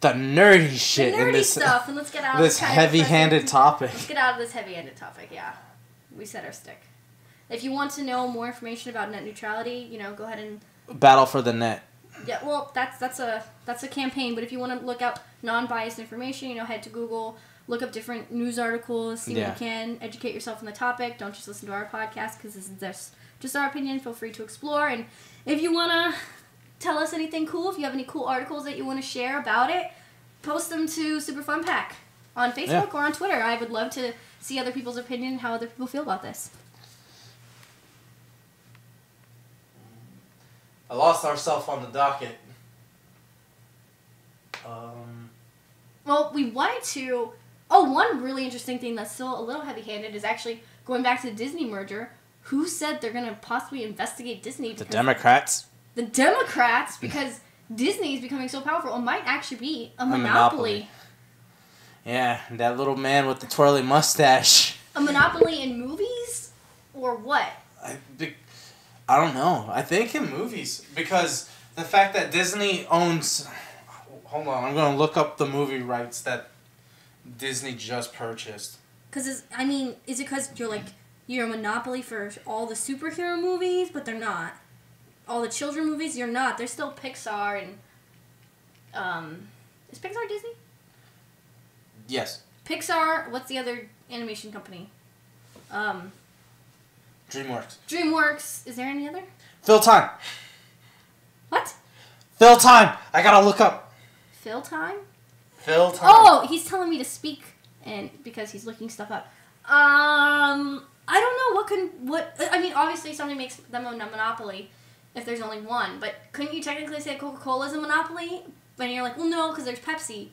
Speaker 1: the nerdy shit.
Speaker 2: The nerdy
Speaker 1: in this
Speaker 2: stuff. And let's get out of
Speaker 1: this heavy-handed topic.
Speaker 2: Let's get out of this heavy-handed topic, yeah. We set our stick. If you want to know more information about net neutrality, go ahead and...
Speaker 1: Battle for the net.
Speaker 2: Yeah, well, that's a campaign, but if you want to look up non-biased information, head to Google, look up different news articles, see what you can, educate yourself on the topic. Don't just listen to our podcast, because this is just our opinion. Feel free to explore, and if you want to tell us anything cool, if you have any cool articles that you want to share about it, post them to Super Fun Pack on Facebook or on Twitter. I would love to see other people's opinion, how other people feel about this.
Speaker 1: I lost ourselves on the docket.
Speaker 2: Well, we wanted to... Oh, one really interesting thing that's still a little heavy-handed is actually going back to the Disney merger. Who said they're going to possibly investigate Disney?
Speaker 1: The Democrats.
Speaker 2: The Democrats, because Disney is becoming so powerful. It might actually be a monopoly.
Speaker 1: Yeah, that little man with the twirly mustache.
Speaker 2: A monopoly in movies? Or what?
Speaker 1: I don't know. I think in movies. Because the fact that Disney owns... Hold on, I'm going to look up the movie rights that Disney just purchased.
Speaker 2: Because, is it because you're a monopoly for all the superhero movies, but they're not? All the children movies, you're not. They're still Pixar and... Is Pixar Disney?
Speaker 1: Yes.
Speaker 2: Pixar, what's the other animation company?
Speaker 1: DreamWorks.
Speaker 2: DreamWorks. Is there any other?
Speaker 1: Fill time.
Speaker 2: What?
Speaker 1: Fill time. I gotta look up.
Speaker 2: Fill time?
Speaker 1: Fill time.
Speaker 2: Oh, he's telling me to speak, and because he's looking stuff up. I don't know obviously something makes them a monopoly if there's only one, but couldn't you technically say Coca-Cola is a monopoly? But you're like, well, no, because there's Pepsi.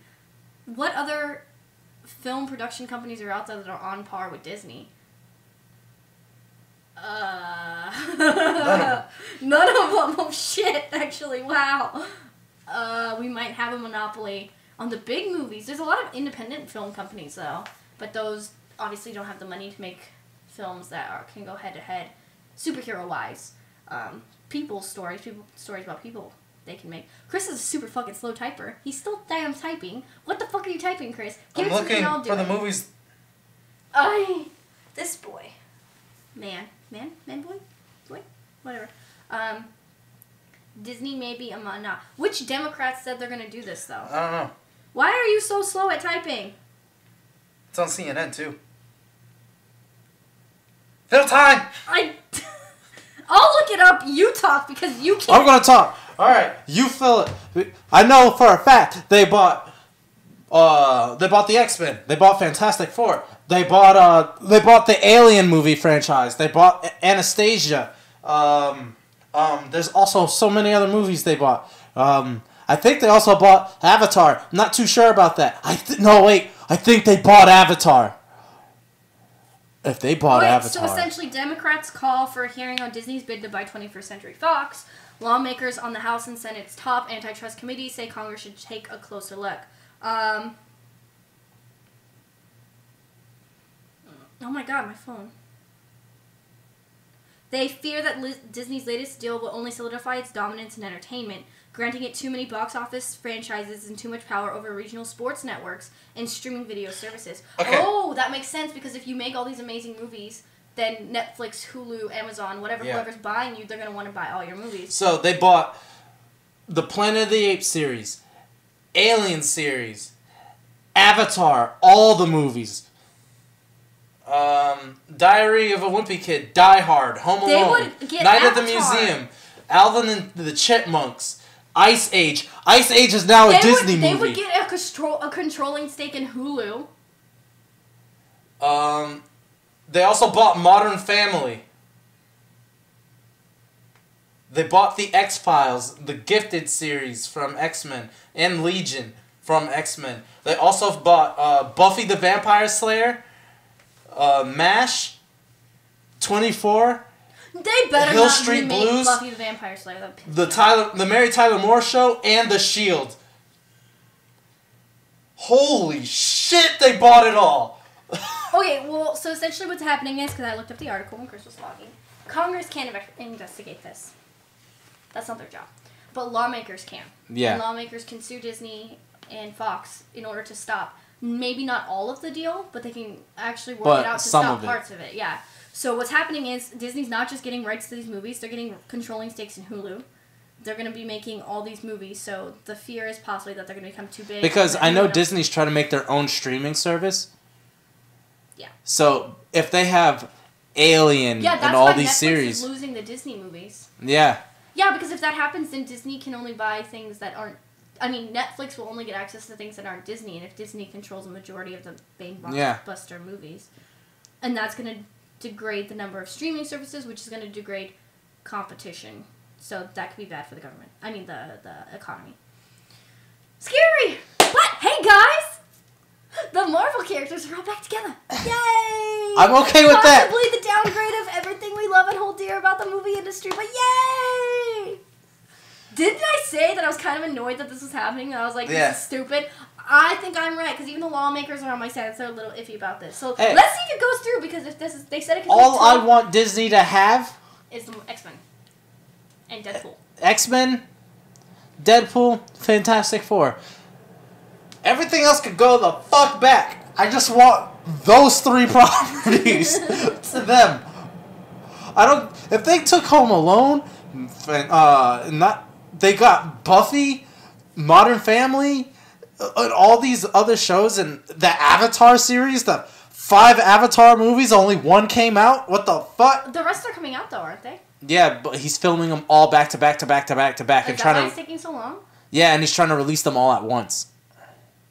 Speaker 2: What other film production companies are out there that are on par with Disney? None of them. Oh, shit, actually, wow. We might have a monopoly on the big movies. There's a lot of independent film companies, though, but those obviously don't have the money to make films that can go head-to-head, superhero-wise. People's stories about people they can make. Chris is a super fucking slow typer. He's still damn typing. What the fuck are you typing, Chris?
Speaker 1: I'm looking for the movies.
Speaker 2: This boy. Man, boy, whatever. Disney may be a monopoly. Which Democrats said they're gonna do this, though?
Speaker 1: I don't know.
Speaker 2: Why are you so slow at typing?
Speaker 1: It's on CNN, too. Fill time!
Speaker 2: I'll look it up. You talk, because you can't.
Speaker 1: I'm gonna talk. Alright, you fill it. I know for a fact they bought the X-Men. They bought Fantastic Four. They bought the Alien movie franchise. They bought Anastasia. There's also so many other movies they bought. I think they also bought Avatar. I'm not too sure about that. I think they bought Avatar. If they bought Avatar.
Speaker 2: So essentially, Democrats call for a hearing on Disney's bid to buy 21st Century Fox. Lawmakers on the House and Senate's top antitrust committees say Congress should take a closer look. Oh my god, my phone. They fear that Disney's latest deal will only solidify its dominance in entertainment, granting it too many box office franchises and too much power over regional sports networks and streaming video services. Okay. Oh, that makes sense, because if you make all these amazing movies, then Netflix, Hulu, Amazon, whoever's buying you, they're going to want to buy all your movies.
Speaker 1: So they bought the Planet of the Apes series, Alien series, Avatar, all the movies. Diary of a Wimpy Kid, Die Hard, Home
Speaker 2: They
Speaker 1: Alone,
Speaker 2: would get
Speaker 1: Night at the
Speaker 2: Avatar.
Speaker 1: Museum, Alvin and the Chipmunks, Ice Age. Ice Age is now a Disney movie.
Speaker 2: They would get a controlling stake in Hulu.
Speaker 1: They also bought Modern Family. They bought the X-Files, the Gifted series from X-Men, and Legion from X-Men. They also bought Buffy the Vampire Slayer, MASH, 24.
Speaker 2: They better
Speaker 1: Hill
Speaker 2: not
Speaker 1: Street
Speaker 2: remake
Speaker 1: Blues,
Speaker 2: Buffy the Vampire Slayer.
Speaker 1: the Mary Tyler Moore Show, and The Shield. Holy shit, they bought it all!
Speaker 2: Okay, well, so essentially what's happening is, because I looked up the article when Chris was talking, Congress can't investigate this. That's not their job. But lawmakers can.
Speaker 1: Yeah.
Speaker 2: And lawmakers can sue Disney and Fox in order to stop, maybe not all of the deal, but they can actually work it out to stop parts of it. Yeah. So what's happening is Disney's not just getting rights to these movies, they're getting controlling stakes in Hulu. They're going to be making all these movies, so the fear is possibly that they're going to become too big.
Speaker 1: Because I know Disney's trying to make their own streaming service.
Speaker 2: Yeah.
Speaker 1: So if they have Alien and all these series,
Speaker 2: is losing the Disney movies.
Speaker 1: Yeah.
Speaker 2: Yeah, because if that happens, then Disney can only buy things that aren't. I mean, Netflix will only get access to things that aren't Disney, and if Disney controls a majority of the big blockbuster movies, and that's going to degrade the number of streaming services, which is going to degrade competition. So that could be bad for the government. I mean, the economy. Scary! But, hey guys! The Marvel characters are all back together. Yay!
Speaker 1: I'm okay with that.
Speaker 2: Possibly the downgrade of everything we love and hold dear about the movie industry, but yay! Didn't I say that I was kind of annoyed that this was happening? And I was like, this is stupid. I think I'm right, because even the lawmakers are on my side, so they're a little iffy about this. So let's see if it goes through, because if this is, they said it could
Speaker 1: all I want Disney to have
Speaker 2: is the X-Men and Deadpool.
Speaker 1: X-Men, Deadpool, Fantastic Four. Everything else could go the fuck back. I just want those three properties to them. I don't. If they took Home Alone, they got Buffy, Modern Family, and all these other shows, and the Avatar series, the 5 Avatar movies, only 1 came out. What the fuck?
Speaker 2: The rest are coming out though, aren't they?
Speaker 1: Yeah, but he's filming them all back to back to back to back to back,
Speaker 2: and trying to. Why it's taking so long?
Speaker 1: Yeah, and he's trying to release them all at once.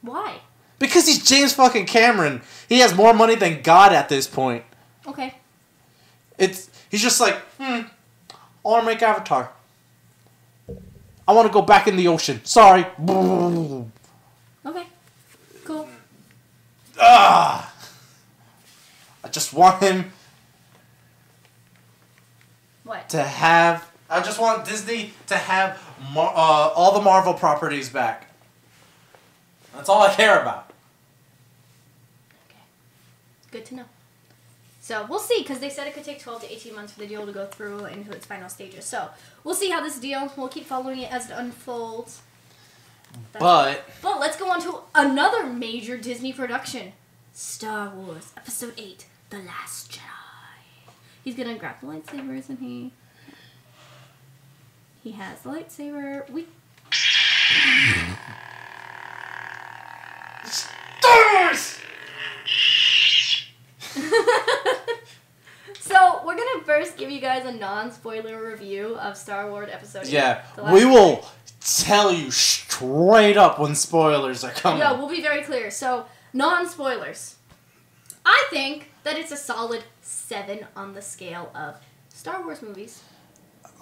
Speaker 2: Why?
Speaker 1: Because he's James fucking Cameron. He has more money than God at this point.
Speaker 2: Okay.
Speaker 1: He's just like, I want to make Avatar. I want to go back in the ocean. Sorry.
Speaker 2: Okay. Cool.
Speaker 1: I just want him to have... I just want Disney to have all the Marvel properties back. That's all I care about.
Speaker 2: Okay. Good to know. So, we'll see, because they said it could take 12 to 18 months for the deal to go through into its final stages. So, we'll see how this deal, we'll keep following it as it unfolds. But let's go on to another major Disney production. Star Wars Episode VIII The Last Jedi. He's gonna grab the lightsaber, isn't he? He has the lightsaber.
Speaker 1: Stars!
Speaker 2: So, we're gonna first give you guys a non-spoiler review of Star Wars Episode 8.
Speaker 1: Yeah, we will tell you straight up when spoilers are coming.
Speaker 2: Yeah, we'll be very clear. So, non-spoilers. I think that it's a solid 7 on the scale of Star Wars movies.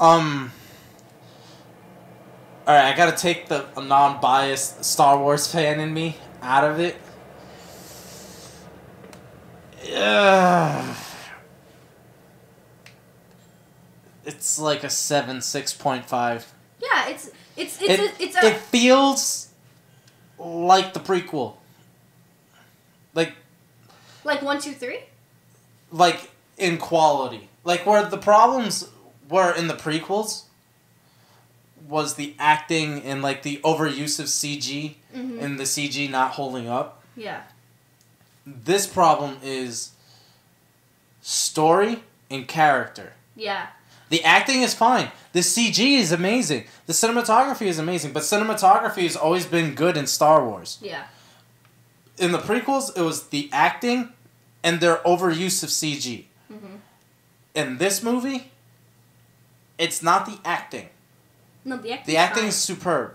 Speaker 1: Alright, I gotta take the non-biased Star Wars fan in me out of it. It's like a 6.5.
Speaker 2: Yeah,
Speaker 1: It feels like the prequel. Like
Speaker 2: 1, 2, 3?
Speaker 1: Like in quality. Like where the problems were in the prequels was the acting and like the overuse of CG and the CG not holding up.
Speaker 2: Yeah.
Speaker 1: This problem is story and character.
Speaker 2: Yeah.
Speaker 1: The acting is fine. The CG is amazing. The cinematography is amazing. But cinematography has always been good in Star Wars.
Speaker 2: Yeah.
Speaker 1: in the prequels, it was the acting and their overuse of CG.
Speaker 2: Mm-hmm.
Speaker 1: In this movie, it's not the acting.
Speaker 2: No, the acting.
Speaker 1: The acting is superb.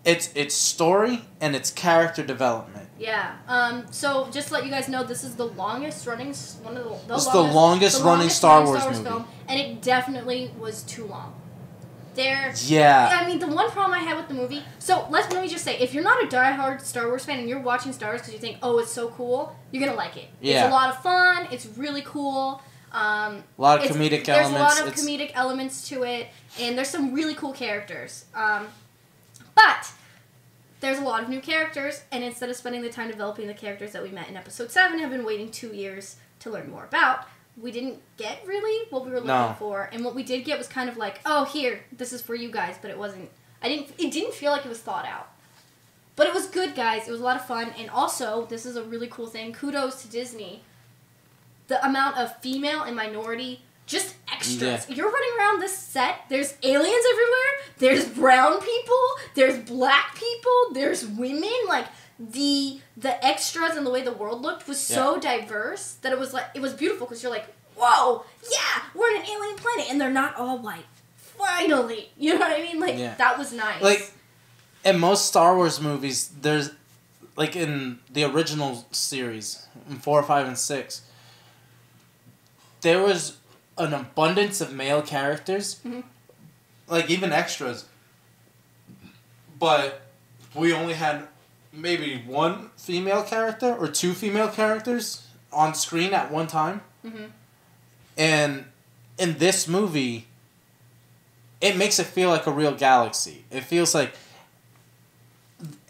Speaker 1: It's story and it's character development.
Speaker 2: Yeah. So just to let you guys know, this is the longest running
Speaker 1: This is the longest running Star Wars movie.
Speaker 2: Film, and it definitely was too long.
Speaker 1: Yeah.
Speaker 2: I mean, the one problem I had with the movie. So let me just say, if you're not a diehard Star Wars fan and you're watching Star Wars because you think, oh, it's so cool, you're gonna like it.
Speaker 1: Yeah.
Speaker 2: It's a lot of fun. It's really cool.
Speaker 1: A lot of comedic elements.
Speaker 2: There's a lot of comedic elements to it, and there's some really cool characters. But there's a lot of new characters, and instead of spending the time developing the characters that we met in Episode 7, have been waiting 2 years to learn more about, we didn't get really what we were looking for. And what we did get was kind of like, oh, here, this is for you guys, but it wasn't. It didn't feel like it was thought out. But it was good, guys. It was a lot of fun, and also, this is a really cool thing. Kudos to Disney. The amount of female and minority, just extras. Yeah. You're running around this set, there's aliens everywhere, there's brown people, there's black people, there's women. Like, the extras and the way the world looked was so diverse that it was beautiful because you're like, whoa, yeah, we're in an alien planet, and they're not all white. Finally. You know what I mean? Like, that was nice.
Speaker 1: Like, in most Star Wars movies, there's, like, in the original series, in 4, 5, and 6, there was an abundance of male characters, like even extras, but we only had maybe one female character or two female characters on screen at one time. And in this movie, it makes it feel like a real galaxy. It feels like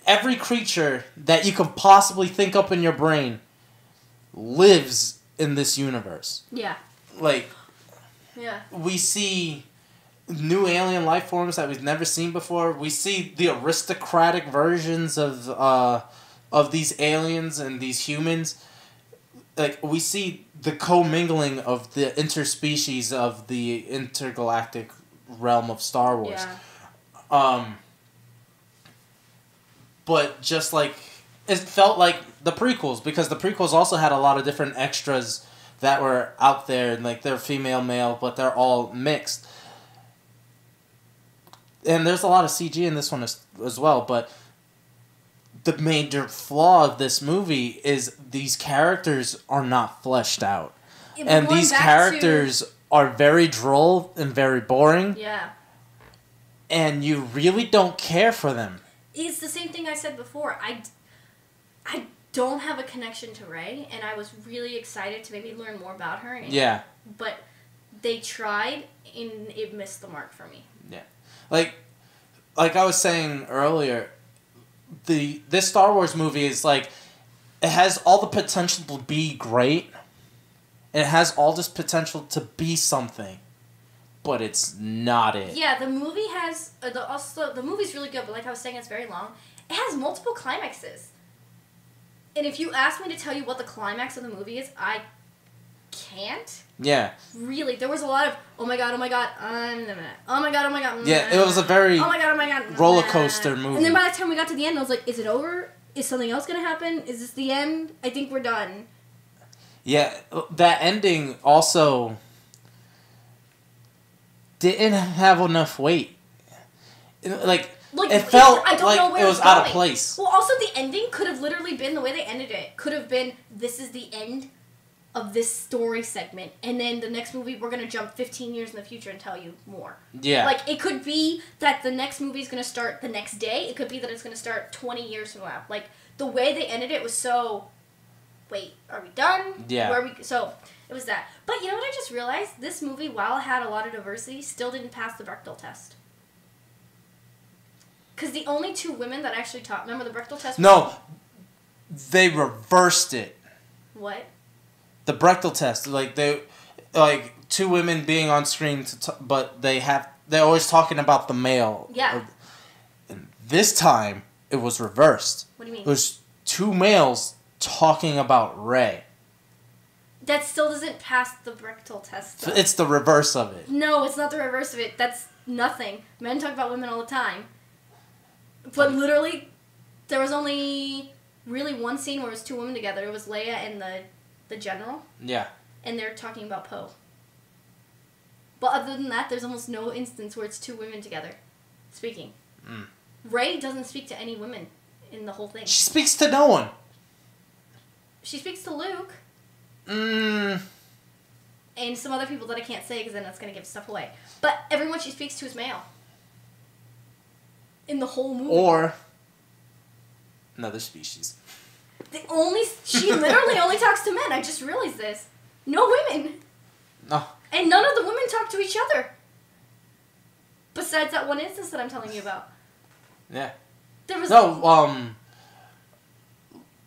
Speaker 1: every creature that you could possibly think up in your brain lives in this universe.
Speaker 2: Yeah.
Speaker 1: Like,
Speaker 2: yeah,
Speaker 1: we see new alien life forms that we've never seen before. We see the aristocratic versions of these aliens and these humans. Like, we see the commingling of the interspecies of the intergalactic realm of Star Wars.
Speaker 2: Yeah.
Speaker 1: But just like, it felt like the prequels, because the prequels also had a lot of different extras that were out there, and like they're female, male, but they're all mixed. And there's a lot of CG in this one as well, but the major flaw of this movie is these characters are not fleshed out. Yeah, and these characters are very droll and very boring.
Speaker 2: Yeah.
Speaker 1: And you really don't care for them.
Speaker 2: It's the same thing I said before. I don't have a connection to Rey, and I was really excited to maybe learn more about her.
Speaker 1: Yeah.
Speaker 2: But they tried, and it missed the mark for me.
Speaker 1: Yeah. Like I was saying earlier, this Star Wars movie is like, it has all the potential to be great. It has all this potential to be something, but it's not it.
Speaker 2: Yeah, the movie has the movie's really good, but like I was saying, it's very long. It has multiple climaxes. And if you ask me to tell you what the climax of the movie is, I can't.
Speaker 1: Yeah.
Speaker 2: Really, there was a lot of, oh my god, oh my god, oh my god, oh my god.
Speaker 1: Yeah, it was a very
Speaker 2: oh my god,
Speaker 1: roller coaster movie.
Speaker 2: And then by the time we got to the end, I was like, is it over? Is something else going to happen? Is this the end? I think we're done.
Speaker 1: Yeah, that ending also didn't have enough weight. Like it felt like it was out of place.
Speaker 2: Well, also the ending could have literally been the way they ended it. Could have been, this is the end of this story segment, and then the next movie we're going to jump 15 years in the future and tell you more.
Speaker 1: Yeah.
Speaker 2: Like, it could be that the next movie is going to start the next day. It could be that it's going to start 20 years from now. Like, the way they ended it was so, wait, are we done?
Speaker 1: Yeah.
Speaker 2: So, it was that. But you know what I just realized? This movie, while it had a lot of diversity, still didn't pass the Bechdel test. Because the only two women that actually taught... Remember the Bechdel test?
Speaker 1: No. They reversed it.
Speaker 2: What?
Speaker 1: The Bechdel test. Like, two women being on screen, but they're always talking about the male.
Speaker 2: Yeah.
Speaker 1: And this time, it was reversed.
Speaker 2: What do you mean?
Speaker 1: It was two males talking about Rey.
Speaker 2: That still doesn't pass the Bechdel test, though.
Speaker 1: It's the reverse of it.
Speaker 2: No, it's not the reverse of it. That's nothing. Men talk about women all the time. But literally, there was only really one scene where it was two women together. It was Leia and the general.
Speaker 1: Yeah.
Speaker 2: And they're talking about Poe. But other than that, there's almost no instance where it's two women together speaking. Rey doesn't speak to any women in the whole thing.
Speaker 1: She speaks to no one.
Speaker 2: She speaks to Luke. And some other people that I can't say because then that's going to give stuff away. But everyone she speaks to is male. In the whole movie.
Speaker 1: Or another species.
Speaker 2: She literally only talks to men. I just realized this. No women.
Speaker 1: No.
Speaker 2: And none of the women talk to each other. Besides that one instance that I'm telling you about.
Speaker 1: Yeah.
Speaker 2: There was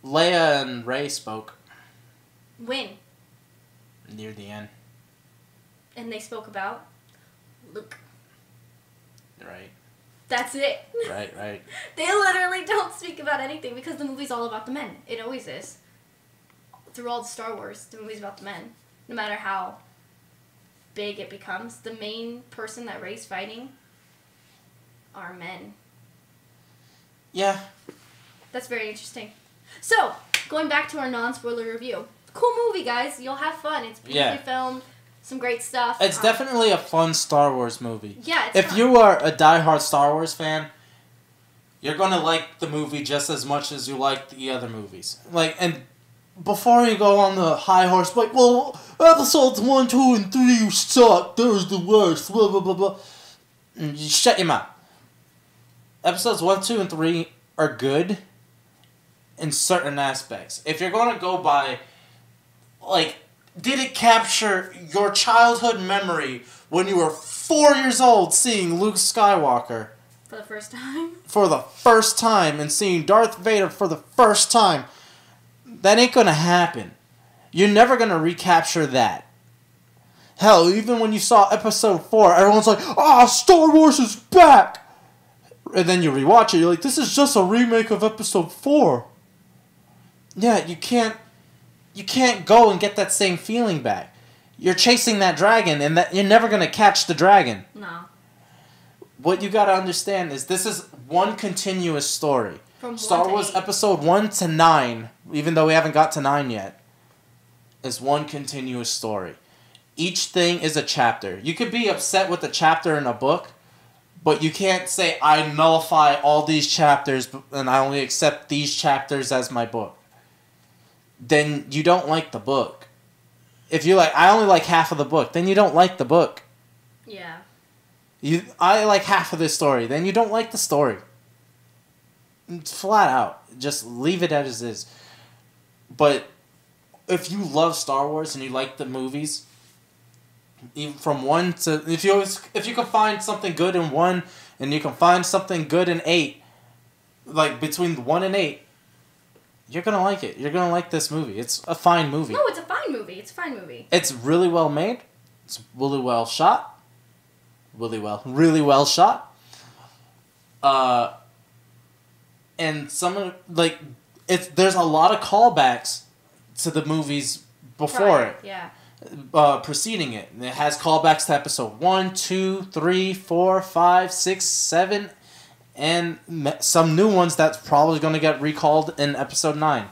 Speaker 1: Leia and Rey spoke.
Speaker 2: When?
Speaker 1: Near the end.
Speaker 2: And they spoke about Luke.
Speaker 1: Right.
Speaker 2: That's it.
Speaker 1: Right.
Speaker 2: They literally don't speak about anything because the movie's all about the men. It always is. Through all the Star Wars, the movie's about the men. No matter how big it becomes, the main person that Rey's fighting are men.
Speaker 1: Yeah.
Speaker 2: That's very interesting. So, going back to our non-spoiler review. Cool movie, guys. You'll have fun. It's beautifully filmed. Some great stuff.
Speaker 1: It's definitely a fun Star Wars movie.
Speaker 2: Yeah, it's
Speaker 1: If
Speaker 2: fun.
Speaker 1: you are a diehard Star Wars fan, you're going to like the movie just as much as you like the other movies. And before you go on the high horse, well, episodes 1, 2, and 3 suck. There's the worst. Blah, blah, blah, blah. And you shut your mouth. Episodes 1, 2, and 3 are good in certain aspects. If you're going to go by, did it capture your childhood memory when you were 4 years old seeing Luke Skywalker?
Speaker 2: For the first time?
Speaker 1: For the first time, and seeing Darth Vader for the first time. That ain't gonna happen. You're never gonna recapture that. Hell, even when you saw episode 4, everyone's like, Star Wars is back! And then you rewatch it, you're like, this is just a remake of episode 4. Yeah, you can't go and get that same feeling back. You're chasing that dragon, and that you're never gonna catch the dragon.
Speaker 2: No.
Speaker 1: What you gotta understand is this is one continuous story.
Speaker 2: From
Speaker 1: Star
Speaker 2: 1 to
Speaker 1: Wars
Speaker 2: 8.
Speaker 1: episode 1 to 9, even though we haven't got to 9 yet, is one continuous story. Each thing is a chapter. You could be upset with a chapter in a book, but you can't say, I nullify all these chapters and I only accept these chapters as my book. Then you don't like the book. If you're like, I only like half of the book, then you don't like the book.
Speaker 2: Yeah.
Speaker 1: I like half of this story, then you don't like the story. Flat out. Just leave it as is. But if you love Star Wars and you like the movies, even from 1 to... If you can find something good in 1 and you can find something good in 8, between 1 and 8, you're going to like it. You're going to like this movie. It's a fine movie.
Speaker 2: No, it's a fine movie. It's
Speaker 1: really well made. It's really well shot. Really well shot. And some of there's a lot of callbacks to the movies before it.
Speaker 2: Yeah.
Speaker 1: Preceding it. And it has callbacks to episode 1, 2, 3, 4, 5, 6, 7, and some new ones that's probably going to get recalled in episode 9.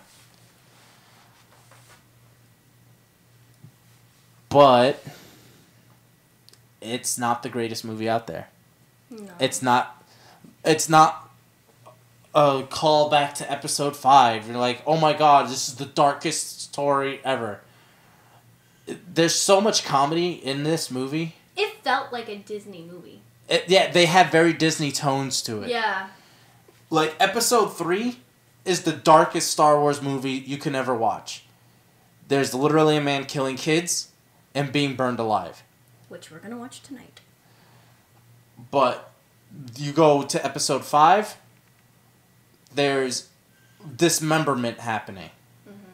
Speaker 1: But it's not the greatest movie out there.
Speaker 2: No.
Speaker 1: It's not a callback to episode 5. You're like, oh my god, this is the darkest story ever. There's so much comedy in this movie.
Speaker 2: It felt like a Disney movie.
Speaker 1: They have very Disney tones to it.
Speaker 2: Yeah.
Speaker 1: Episode 3 is the darkest Star Wars movie you can ever watch. There's literally a man killing kids and being burned alive.
Speaker 2: Which we're going to watch tonight.
Speaker 1: But you go to episode 5, there's dismemberment happening. Mm-hmm.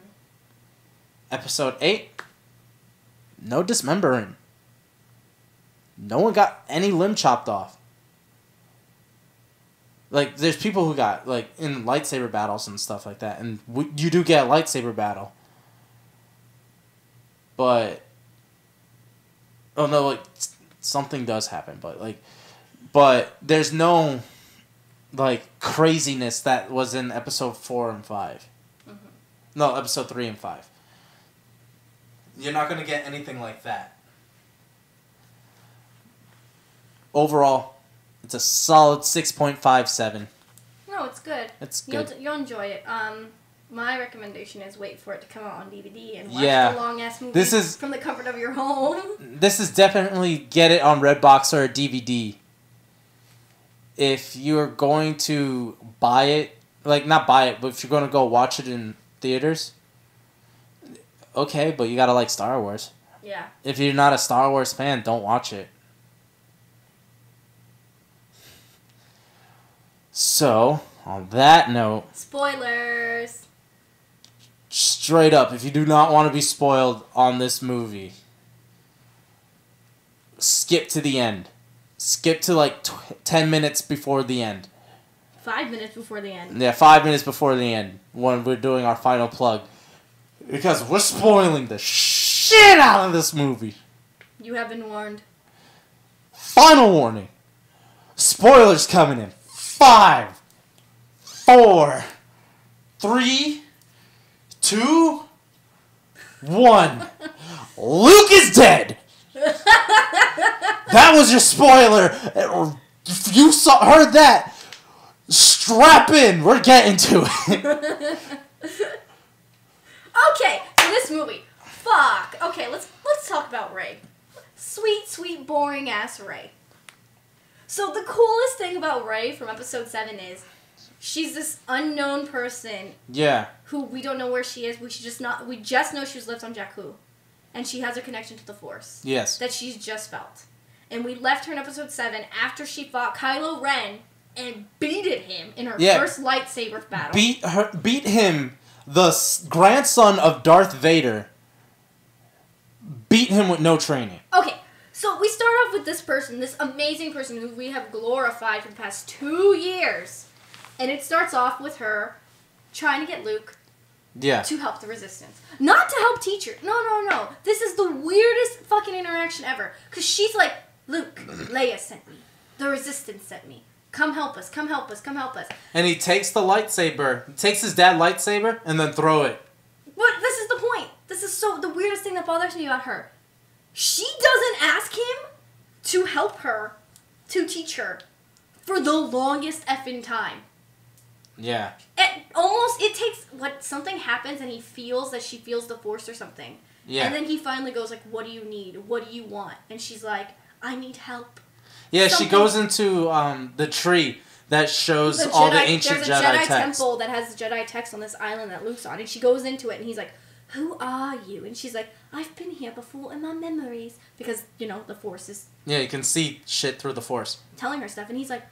Speaker 1: Episode 8, no dismembering. No one got any limb chopped off. There's people who got, in lightsaber battles and stuff like that. And you do get a lightsaber battle. But... Oh, no, something does happen. But there's no, craziness that was in episode 4 and 5. No, episode 3 and 5. You're not going to get anything like that. Overall, it's a solid 6.57.
Speaker 2: No, it's good.
Speaker 1: It's good.
Speaker 2: You'll enjoy it. My recommendation is wait for it to come out on DVD and watch the long-ass movie from the comfort of your home.
Speaker 1: This is definitely get it on Redbox or a DVD. If you're going to buy it, like, not buy it, but if you're going to go watch it in theaters, okay, but you gotta like Star Wars.
Speaker 2: Yeah.
Speaker 1: If you're not a Star Wars fan, don't watch it. So, on that note...
Speaker 2: Spoilers!
Speaker 1: Straight up, if you do not want to be spoiled on this movie, skip to the end. Skip to like 10 minutes before the end.
Speaker 2: 5 minutes before the end.
Speaker 1: Yeah, 5 minutes before the end when we're doing our final plug. Because we're spoiling the shit out of this movie.
Speaker 2: You have been warned.
Speaker 1: Final warning. Spoilers coming in. 5, 4, 3, 2, 1. Luke is dead. That was your spoiler. If you heard that, strap in. We're getting to it.
Speaker 2: Okay, so this movie. Fuck. Okay, let's talk about Rey. Sweet, boring ass Rey. So the coolest thing about Rey from episode 7 is she's this unknown person.
Speaker 1: Yeah.
Speaker 2: Who we don't know where she is. We just know she was left on Jakku. And she has a connection to the Force.
Speaker 1: Yes.
Speaker 2: That she's just felt. And we left her in episode 7 after she fought Kylo Ren and beated him in her first lightsaber battle.
Speaker 1: Beat him, the grandson of Darth Vader. Beat him with no training.
Speaker 2: Okay, so we start off with this person, this amazing person who we have glorified for the past 2 years. And it starts off with her trying to get Luke to help the Resistance. Not to help teach her. No. This is the weirdest fucking interaction ever. Because she's like, Luke, Leia sent me. The Resistance sent me. Come help us.
Speaker 1: And he takes the lightsaber. He takes his dad's lightsaber and then throw it.
Speaker 2: But this is the point. This is the weirdest thing that bothers me about her. She doesn't ask him to help her, to teach her, for the longest effing time.
Speaker 1: Yeah.
Speaker 2: It takes, something happens and he feels that she feels the Force or something.
Speaker 1: Yeah.
Speaker 2: And then he finally goes like, what do you need? What do you want? And she's like, I need help.
Speaker 1: Yeah, she goes into the tree that shows all the ancient Jedi text.
Speaker 2: There's a Jedi temple that has Jedi text on this island that Luke's on. And she goes into it and he's like, who are you? And she's like, I've been here before in my memories. Because, the Force is...
Speaker 1: Yeah, you can see shit through the Force.
Speaker 2: Telling her stuff. And he's like,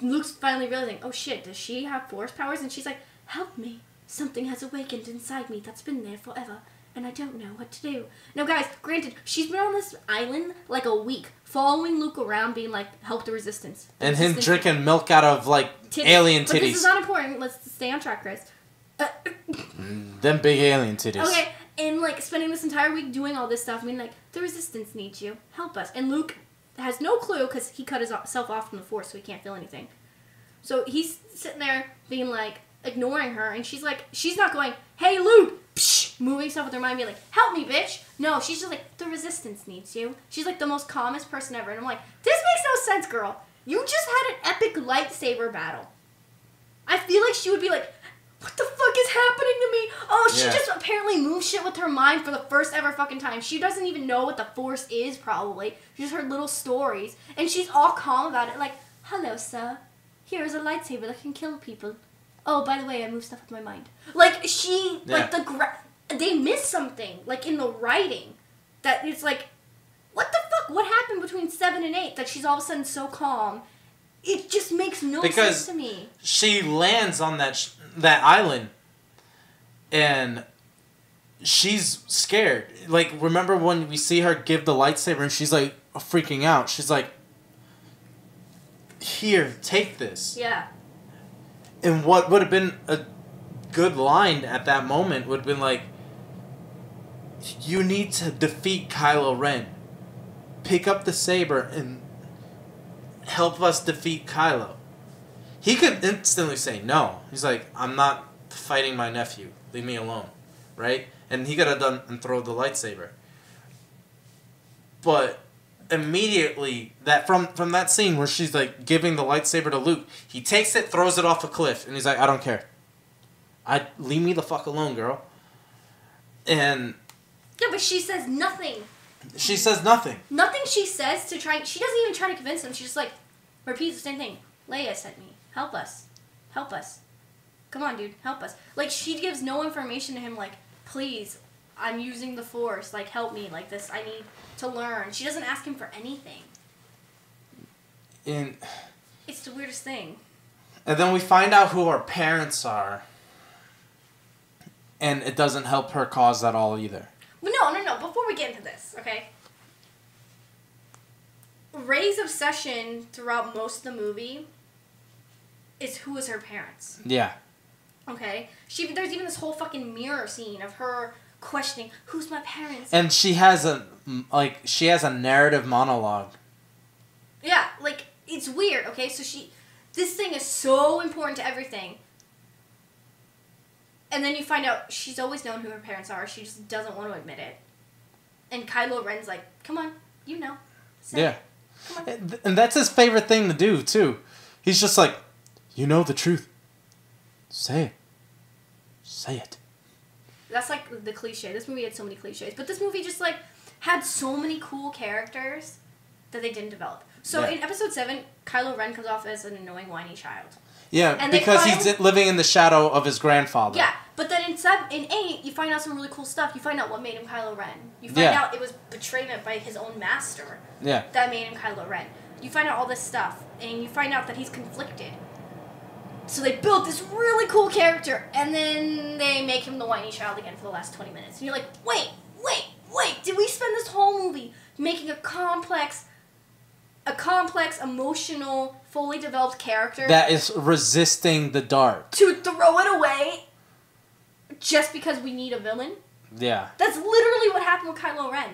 Speaker 2: Luke's finally realizing, oh shit, does she have Force powers? And she's like, help me. Something has awakened inside me that's been there forever. And I don't know what to do. Now, guys, granted, she's been on this island like a week, following Luke around, being like, help the Resistance.
Speaker 1: And him drinking milk out of, alien titties.
Speaker 2: But this is not important. Let's stay on track, Chris.
Speaker 1: Them big alien titties.
Speaker 2: Okay, and, spending this entire week doing all this stuff, the Resistance needs you. Help us. And Luke has no clue, because he cut himself off from the Force, so he can't feel anything. So he's sitting there being, ignoring her, and she's not going, hey, Luke! Psh, moving stuff with her mind, being like, help me, bitch! No, she's just like, the Resistance needs you. She's the most calmest person ever. And I'm like, this makes no sense, girl. You just had an epic lightsaber battle. I feel like she would be like, what the fuck is happening to me? Oh, she just apparently moves shit with her mind for the first ever fucking time. She doesn't even know what the Force is, probably. She just heard little stories. And she's all calm about it, like, hello, sir. Here is a lightsaber that can kill people. Oh, by the way, I move stuff with my mind. They miss something, in the writing. That it's like, what the fuck? What happened between 7 and 8 that she's all of a sudden so calm? It just makes no sense to me.
Speaker 1: She lands on that island, and she's scared. Remember when we see her give the lightsaber, and she's, freaking out. She's like, here, take this.
Speaker 2: Yeah.
Speaker 1: And what would have been a good line at that moment would have been like, you need to defeat Kylo Ren. Pick up the saber and help us defeat Kylo. He could instantly say no. He's like, I'm not fighting my nephew. Leave me alone, right? And he could have done and throw the lightsaber. But immediately, that from that scene where she's like giving the lightsaber to Luke, he takes it, throws it off a cliff, and he's like, I don't care. Leave me the fuck alone, girl. And
Speaker 2: yeah, but she says nothing.
Speaker 1: She says nothing.
Speaker 2: Nothing she says to try. She doesn't even try to convince him. She just like repeats the same thing. Leia sent me. Help us. Help us. Come on, dude. Help us. Like, she gives no information to him. Like, please, I'm using the Force. Like, help me. Like this, I need to learn. She doesn't ask him for anything.
Speaker 1: And
Speaker 2: it's the weirdest thing.
Speaker 1: And then we find out who our parents are. And it doesn't help her cause at all either.
Speaker 2: But no. Before we get into this, okay? Rey's obsession throughout most of the movie is who is her parents.
Speaker 1: Yeah.
Speaker 2: Okay? There's even this whole fucking mirror scene of her questioning, who's my parents?
Speaker 1: And she has a narrative monologue.
Speaker 2: Yeah, like, it's weird, okay? So this thing is so important to everything. And then you find out she's always known who her parents are. She just doesn't want to admit it. And Kylo Ren's like, come on, you know. Say it. Come on.
Speaker 1: And that's his favorite thing to do, too. He's just like, you know the truth. Say it. Say it.
Speaker 2: That's like the cliche. This movie had so many cliches. But this movie just like had so many cool characters that they didn't develop. So in episode 7, Kylo Ren comes off as an annoying, whiny child.
Speaker 1: Yeah,
Speaker 2: and
Speaker 1: because he's living in the shadow of his grandfather.
Speaker 2: Yeah, but then in 8, you find out some really cool stuff. You find out what made him Kylo Ren. You find out it was betrayment by his own master that made him Kylo Ren. You find out all this stuff, and you find out that he's conflicted. So they built this really cool character, and then they make him the whiny child again for the last 20 minutes. And you're like, wait, did we spend this whole movie making a complex, emotional, fully developed character
Speaker 1: that is resisting the dark
Speaker 2: to throw it away just because we need a villain?
Speaker 1: Yeah.
Speaker 2: That's literally what happened with Kylo Ren.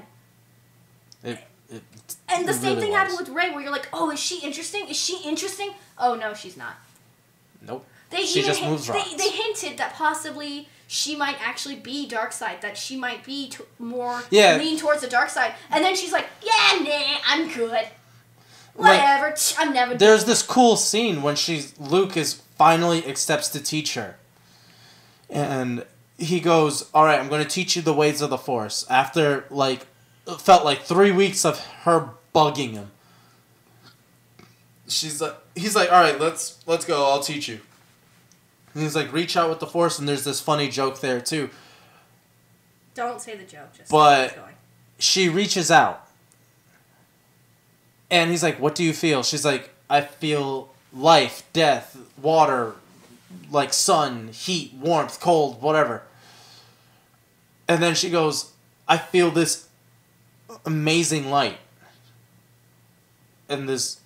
Speaker 2: And the same thing happened with Rey, where you're like, oh, is she interesting? Is she interesting? Oh, no, she's not.
Speaker 1: Nope.
Speaker 2: She
Speaker 1: just moves rocks.
Speaker 2: They hinted that possibly she might actually be dark side, that she might be more lean towards the dark side. And then she's like, yeah, nah, I'm good. Whatever, I'm never.
Speaker 1: There's this cool scene when Luke finally accepts to teach her. And he goes, all right, I'm going to teach you the ways of the Force. After, it felt like 3 weeks of her bugging him. He's like, all right, let's go. I'll teach you. And he's like, reach out with the Force, and there's this funny joke there too.
Speaker 2: Don't say the joke. Just
Speaker 1: but
Speaker 2: keep going.
Speaker 1: She reaches out, and he's like, what do you feel? She's like, I feel life, death, water, like sun, heat, warmth, cold, whatever. And then she goes, I feel this amazing light. And this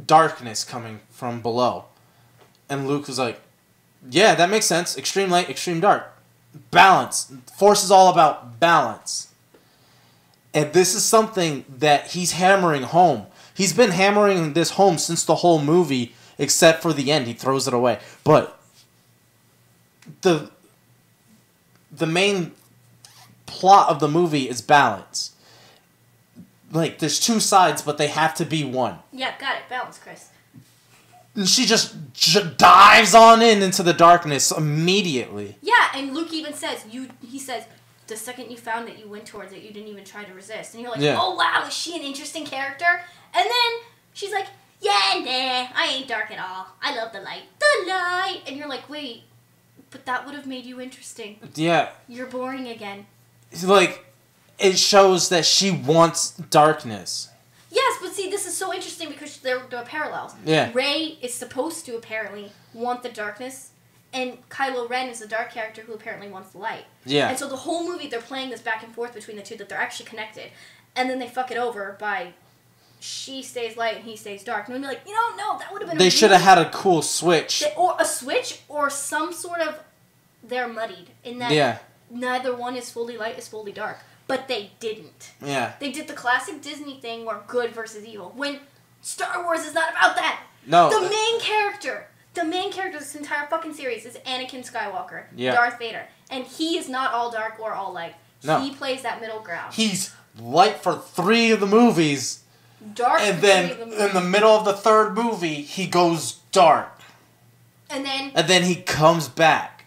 Speaker 1: darkness coming from below. And Luke was like, yeah, that makes sense. Extreme light, extreme dark. Balance. Force is all about balance. And this is something that he's hammering home. He's been hammering this home since the whole movie, except for the end. He throws it away. But the main plot of the movie is balance. Like, there's two sides, but they have to be one.
Speaker 2: Yeah, got it. Balance, Chris.
Speaker 1: And she just dives on into the darkness immediately.
Speaker 2: Yeah, and Luke even says, he says, the second you found it, you went towards it. You didn't even try to resist. And you're like, oh, wow, is she an interesting character? And then she's like, yeah, nah, I ain't dark at all. I love the light. The light! And you're like, wait, but that would have made you interesting.
Speaker 1: Yeah.
Speaker 2: You're boring again.
Speaker 1: Like, it shows that she wants darkness.
Speaker 2: Yes, but see, this is so interesting because there are parallels.
Speaker 1: Yeah.
Speaker 2: Rey is supposed to apparently want the darkness, and Kylo Ren is the dark character who apparently wants the light.
Speaker 1: Yeah.
Speaker 2: And so the whole movie, they're playing this back and forth between the two, that they're actually connected. And then they fuck it over by she stays light and he stays dark. And we'd be like, no, that would have been
Speaker 1: They should have had a cool switch.
Speaker 2: Or a switch, or some sort of... They're muddied in that neither one is fully light, is fully dark. But they didn't.
Speaker 1: Yeah.
Speaker 2: They did the classic Disney thing where good versus evil. When Star Wars is not about that.
Speaker 1: No.
Speaker 2: The main character, the main character of this entire fucking series is Anakin Skywalker,
Speaker 1: Yeah.
Speaker 2: Darth Vader, and he is not all dark or all light.
Speaker 1: No.
Speaker 2: He plays that middle ground.
Speaker 1: He's light for 3 of the movies,
Speaker 2: Dark
Speaker 1: and
Speaker 2: for
Speaker 1: then
Speaker 2: 3 of the movies.
Speaker 1: in the middle of the 3rd movie, he goes dark.
Speaker 2: And
Speaker 1: then he comes back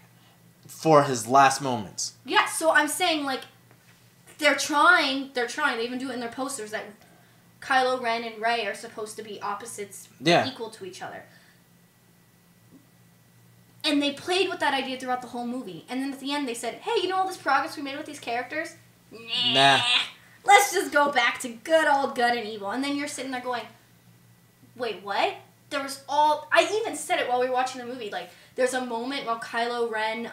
Speaker 1: for his last moments.
Speaker 2: Yeah, so I'm saying, like, they're trying, they even do it in their posters, that Kylo Ren and Rey are supposed to be opposites equal to each other. And they played with that idea throughout the whole movie. And then at the end they said, hey, you know all this progress we made with these characters? Nah. Let's just go back to good old good and evil. And then you're sitting there going, wait, what? There was all... I even said it while we were watching the movie. Like, there's a moment while Kylo Ren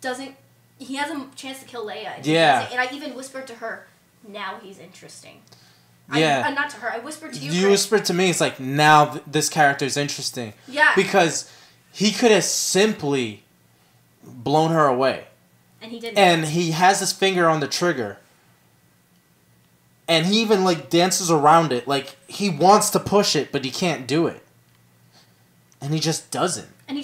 Speaker 2: doesn't... He has a chance to kill Leia. And and I even whispered to her, now he's interesting.
Speaker 1: Yeah.
Speaker 2: Not to her. I whispered to you.
Speaker 1: You whispered to me, it's like, now this character is interesting.
Speaker 2: Yeah.
Speaker 1: Because he could have simply blown her away.
Speaker 2: And he didn't.
Speaker 1: And he has his finger on the trigger. And he even, like, dances around it. Like, he wants to push it, but he can't do it. And he just doesn't. And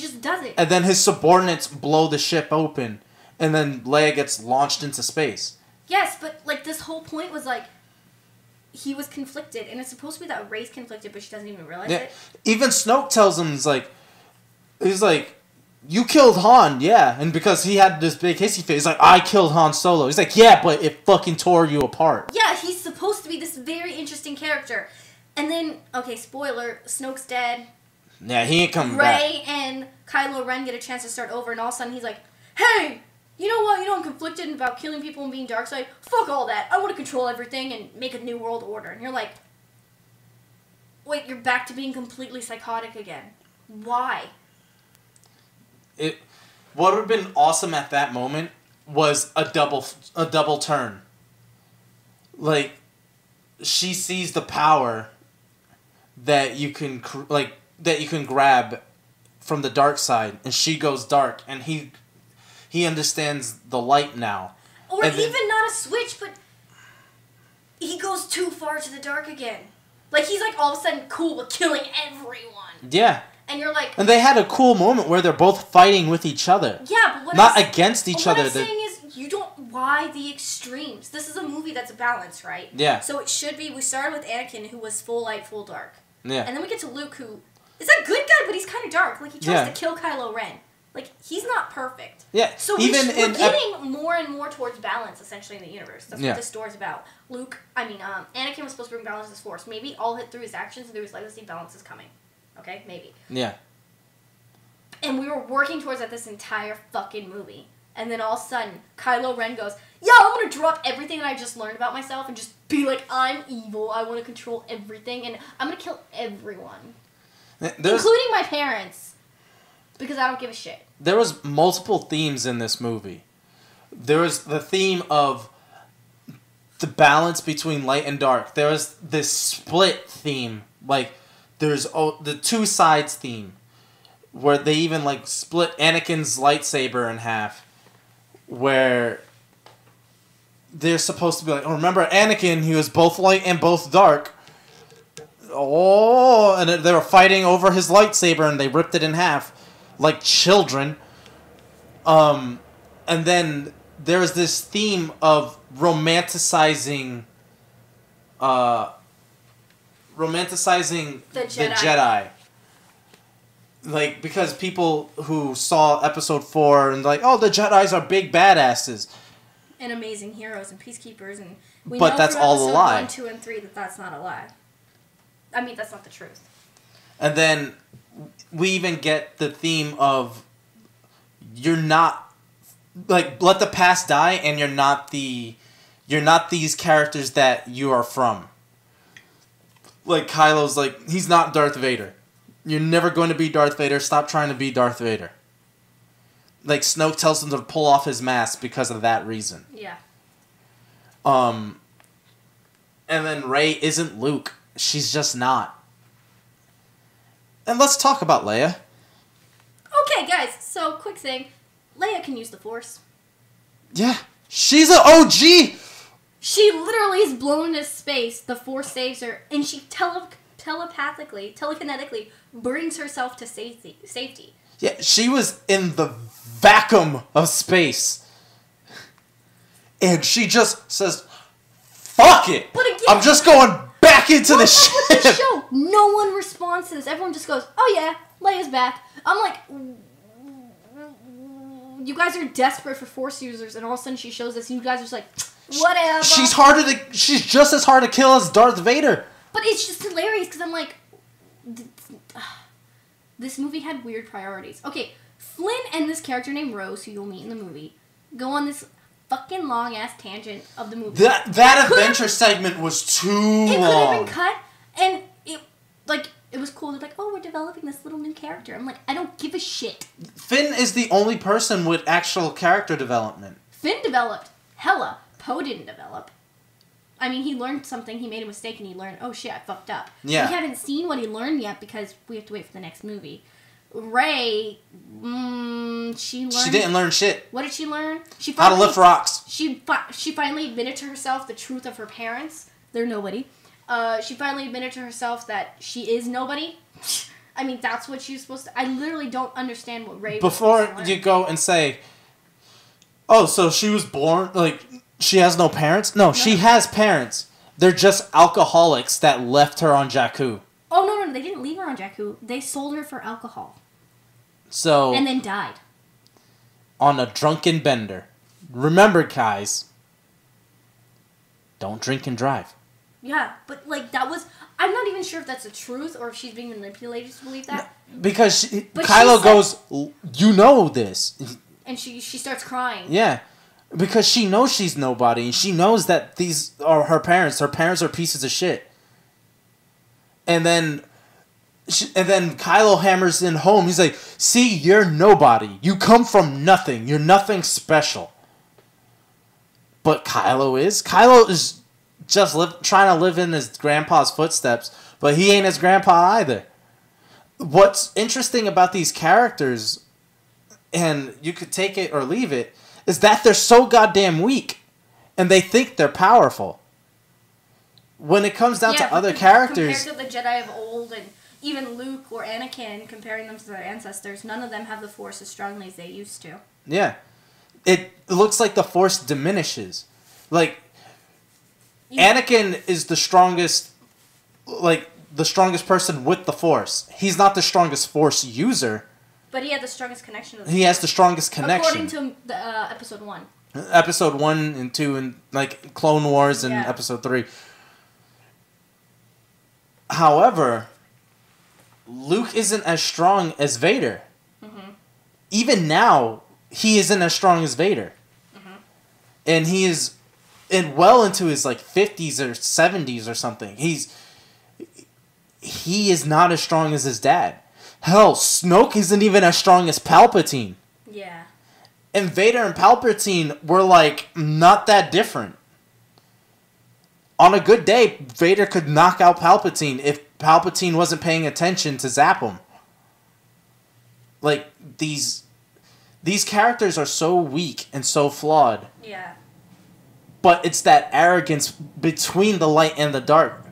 Speaker 1: then his subordinates blow the ship open. And then Leia gets launched into space.
Speaker 2: Yes, but, like, this whole point was, like, he was conflicted. And it's supposed to be that Rey's conflicted, but she doesn't even realize it.
Speaker 1: Even Snoke tells him, he's like, you killed Han, yeah. And because he had this big hissy fit, he's like, I killed Han Solo. He's like, yeah, but it fucking tore you apart.
Speaker 2: Yeah, he's supposed to be this very interesting character. And then, okay, spoiler, Snoke's dead.
Speaker 1: Yeah, he ain't coming back.
Speaker 2: Rey and Kylo Ren get a chance to start over, and all of a sudden he's like, hey, you know what? You know I'm conflicted about killing people and being dark side. Fuck all that. I want to control everything and make a new world order. And you're like, wait, you're back to being completely psychotic again. Why?
Speaker 1: What would have been awesome at that moment was a double turn. Like, she sees the power that you can grab from the dark side, and she goes dark, and he understands the light now.
Speaker 2: Or even not a switch, but he goes too far to the dark again. Like, he's like all of a sudden cool with killing everyone.
Speaker 1: Yeah.
Speaker 2: And you're like...
Speaker 1: And they had a cool moment where they're both fighting with each other.
Speaker 2: Yeah, but
Speaker 1: not against each other.
Speaker 2: What I'm saying is, you don't... Why the extremes? This is a movie that's a balance, right?
Speaker 1: Yeah.
Speaker 2: So it should be... We started with Anakin, who was full light, full dark.
Speaker 1: Yeah.
Speaker 2: And then we get to Luke, who is a good guy, but he's kind of dark. Like, he tries to kill Kylo Ren. Like, he's not perfect.
Speaker 1: Yeah.
Speaker 2: So we're getting more and more towards balance, essentially, in the universe. That's what this story's about. Anakin was supposed to bring balance to his Force. Maybe all hit through his actions and through his legacy, balance is coming. Okay? Maybe.
Speaker 1: Yeah.
Speaker 2: And we were working towards that this entire fucking movie. And then all of a sudden, Kylo Ren goes, yeah, I'm going to drop everything that I just learned about myself and just be like, I'm evil. I want to control everything. And I'm going to kill everyone. Including my parents. Because I don't give a shit.
Speaker 1: There was multiple themes in this movie. There was the theme of the balance between light and dark. There was this split theme. Like, there's the two sides theme. Where they even, like, split Anakin's lightsaber in half. Where they're supposed to be like, oh, remember Anakin, he was both light and both dark. Oh, and they were fighting over his lightsaber and they ripped it in half. Like children. And then there was this theme of romanticizing the Jedi. Like, because people who saw episode 4 and like, oh, the Jedis are big badasses.
Speaker 2: And amazing heroes and peacekeepers. And we
Speaker 1: but
Speaker 2: know
Speaker 1: that's
Speaker 2: from
Speaker 1: all a lie.
Speaker 2: 1, 2, and 3 that that's not a lie. I mean, that's not the truth.
Speaker 1: And then we even get the theme of you're not, like, let the past die and you're not these characters that you are from. Like, Kylo's like, he's not Darth Vader. You're never going to be Darth Vader. Stop trying to be Darth Vader. Like, Snoke tells him to pull off his mask because of that reason.
Speaker 2: Yeah.
Speaker 1: And then Rey isn't Luke. She's just not. And let's talk about Leia.
Speaker 2: Okay, guys. So, quick thing. Leia can use the Force.
Speaker 1: Yeah. She's an OG!
Speaker 2: She literally is blown into space. The Force saves her. And she telekinetically brings herself to safety.
Speaker 1: Yeah, she was in the vacuum of space. And she just says, fuck it!
Speaker 2: But again,
Speaker 1: I'm just going back into the ship!
Speaker 2: With the show, no one responds to this. Everyone just goes, oh yeah, Leia's back. I'm like, you guys are desperate for Force users, and all of a sudden she shows this, and you guys are just like, whatever.
Speaker 1: She's just as hard to kill as Darth Vader.
Speaker 2: But it's just hilarious, because I'm like, this movie had weird priorities. Okay, Flynn and this character named Rose, who you'll meet in the movie, go on this fucking long ass tangent of the movie.
Speaker 1: That adventure segment was too long. It
Speaker 2: could have been cut, and it was cool. They're like, oh, we're developing this little new character. I'm like, I don't give a shit.
Speaker 1: Finn is the only person with actual character development.
Speaker 2: Finn developed hella. Poe didn't develop. I mean, he learned something. He made a mistake, and he learned, oh shit, I fucked up.
Speaker 1: Yeah.
Speaker 2: We haven't seen what he learned yet because we have to wait for the next movie. Rey, she learned...
Speaker 1: She didn't learn shit.
Speaker 2: What did she learn?
Speaker 1: How to lift rocks.
Speaker 2: She finally admitted to herself the truth of her parents. They're nobody. She finally admitted to herself that she is nobody. I mean, that's what she's supposed to... I literally don't understand what Rey...
Speaker 1: Before you go and say, oh, so she was born... Like, she has no parents? No, she has parents. They're just alcoholics that left her on Jakku.
Speaker 2: Oh, no, they didn't leave her on Jakku. They sold her for alcohol.
Speaker 1: So...
Speaker 2: And then died.
Speaker 1: On a drunken bender. Remember, guys, don't drink and drive.
Speaker 2: Yeah, but, like, that was... I'm not even sure if that's the truth or if she's being manipulated to believe that.
Speaker 1: Because Kylo goes, you know this.
Speaker 2: And she starts crying.
Speaker 1: Yeah. Because she knows she's nobody. And she knows that these are her parents. Her parents are pieces of shit. And then Kylo hammers in home. He's like, see, you're nobody. You come from nothing. You're nothing special. But Kylo is? Kylo is just trying to live in his grandpa's footsteps. But he ain't his grandpa either. What's interesting about these characters, and you could take it or leave it, is that they're so goddamn weak. And they think they're powerful. When it comes down to other characters...
Speaker 2: Compared to the Jedi of old, and even Luke or Anakin, comparing them to their ancestors, none of them have the Force as strongly as they used to.
Speaker 1: Yeah. It looks like the Force diminishes. Like, Anakin is the strongest person with the Force. He's not the strongest Force user.
Speaker 2: But he had the strongest connection to the
Speaker 1: He has the strongest connection.
Speaker 2: According to the Episode 1.
Speaker 1: Episode 1 and 2 and, like, Clone Wars and Episode 3. However, Luke isn't as strong as Vader. Mm-hmm. Even now, he isn't as strong as Vader. Mm-hmm. And he is well into his, like, 50s or 70s or something. He is not as strong as his dad. Hell, Snoke isn't even as strong as Palpatine.
Speaker 2: Yeah.
Speaker 1: And Vader and Palpatine were, like, not that different. On a good day, Vader could knock out Palpatine if Palpatine wasn't paying attention to zap him. Like, these characters are so weak and so flawed.
Speaker 2: Yeah.
Speaker 1: But it's that arrogance between the light and the dark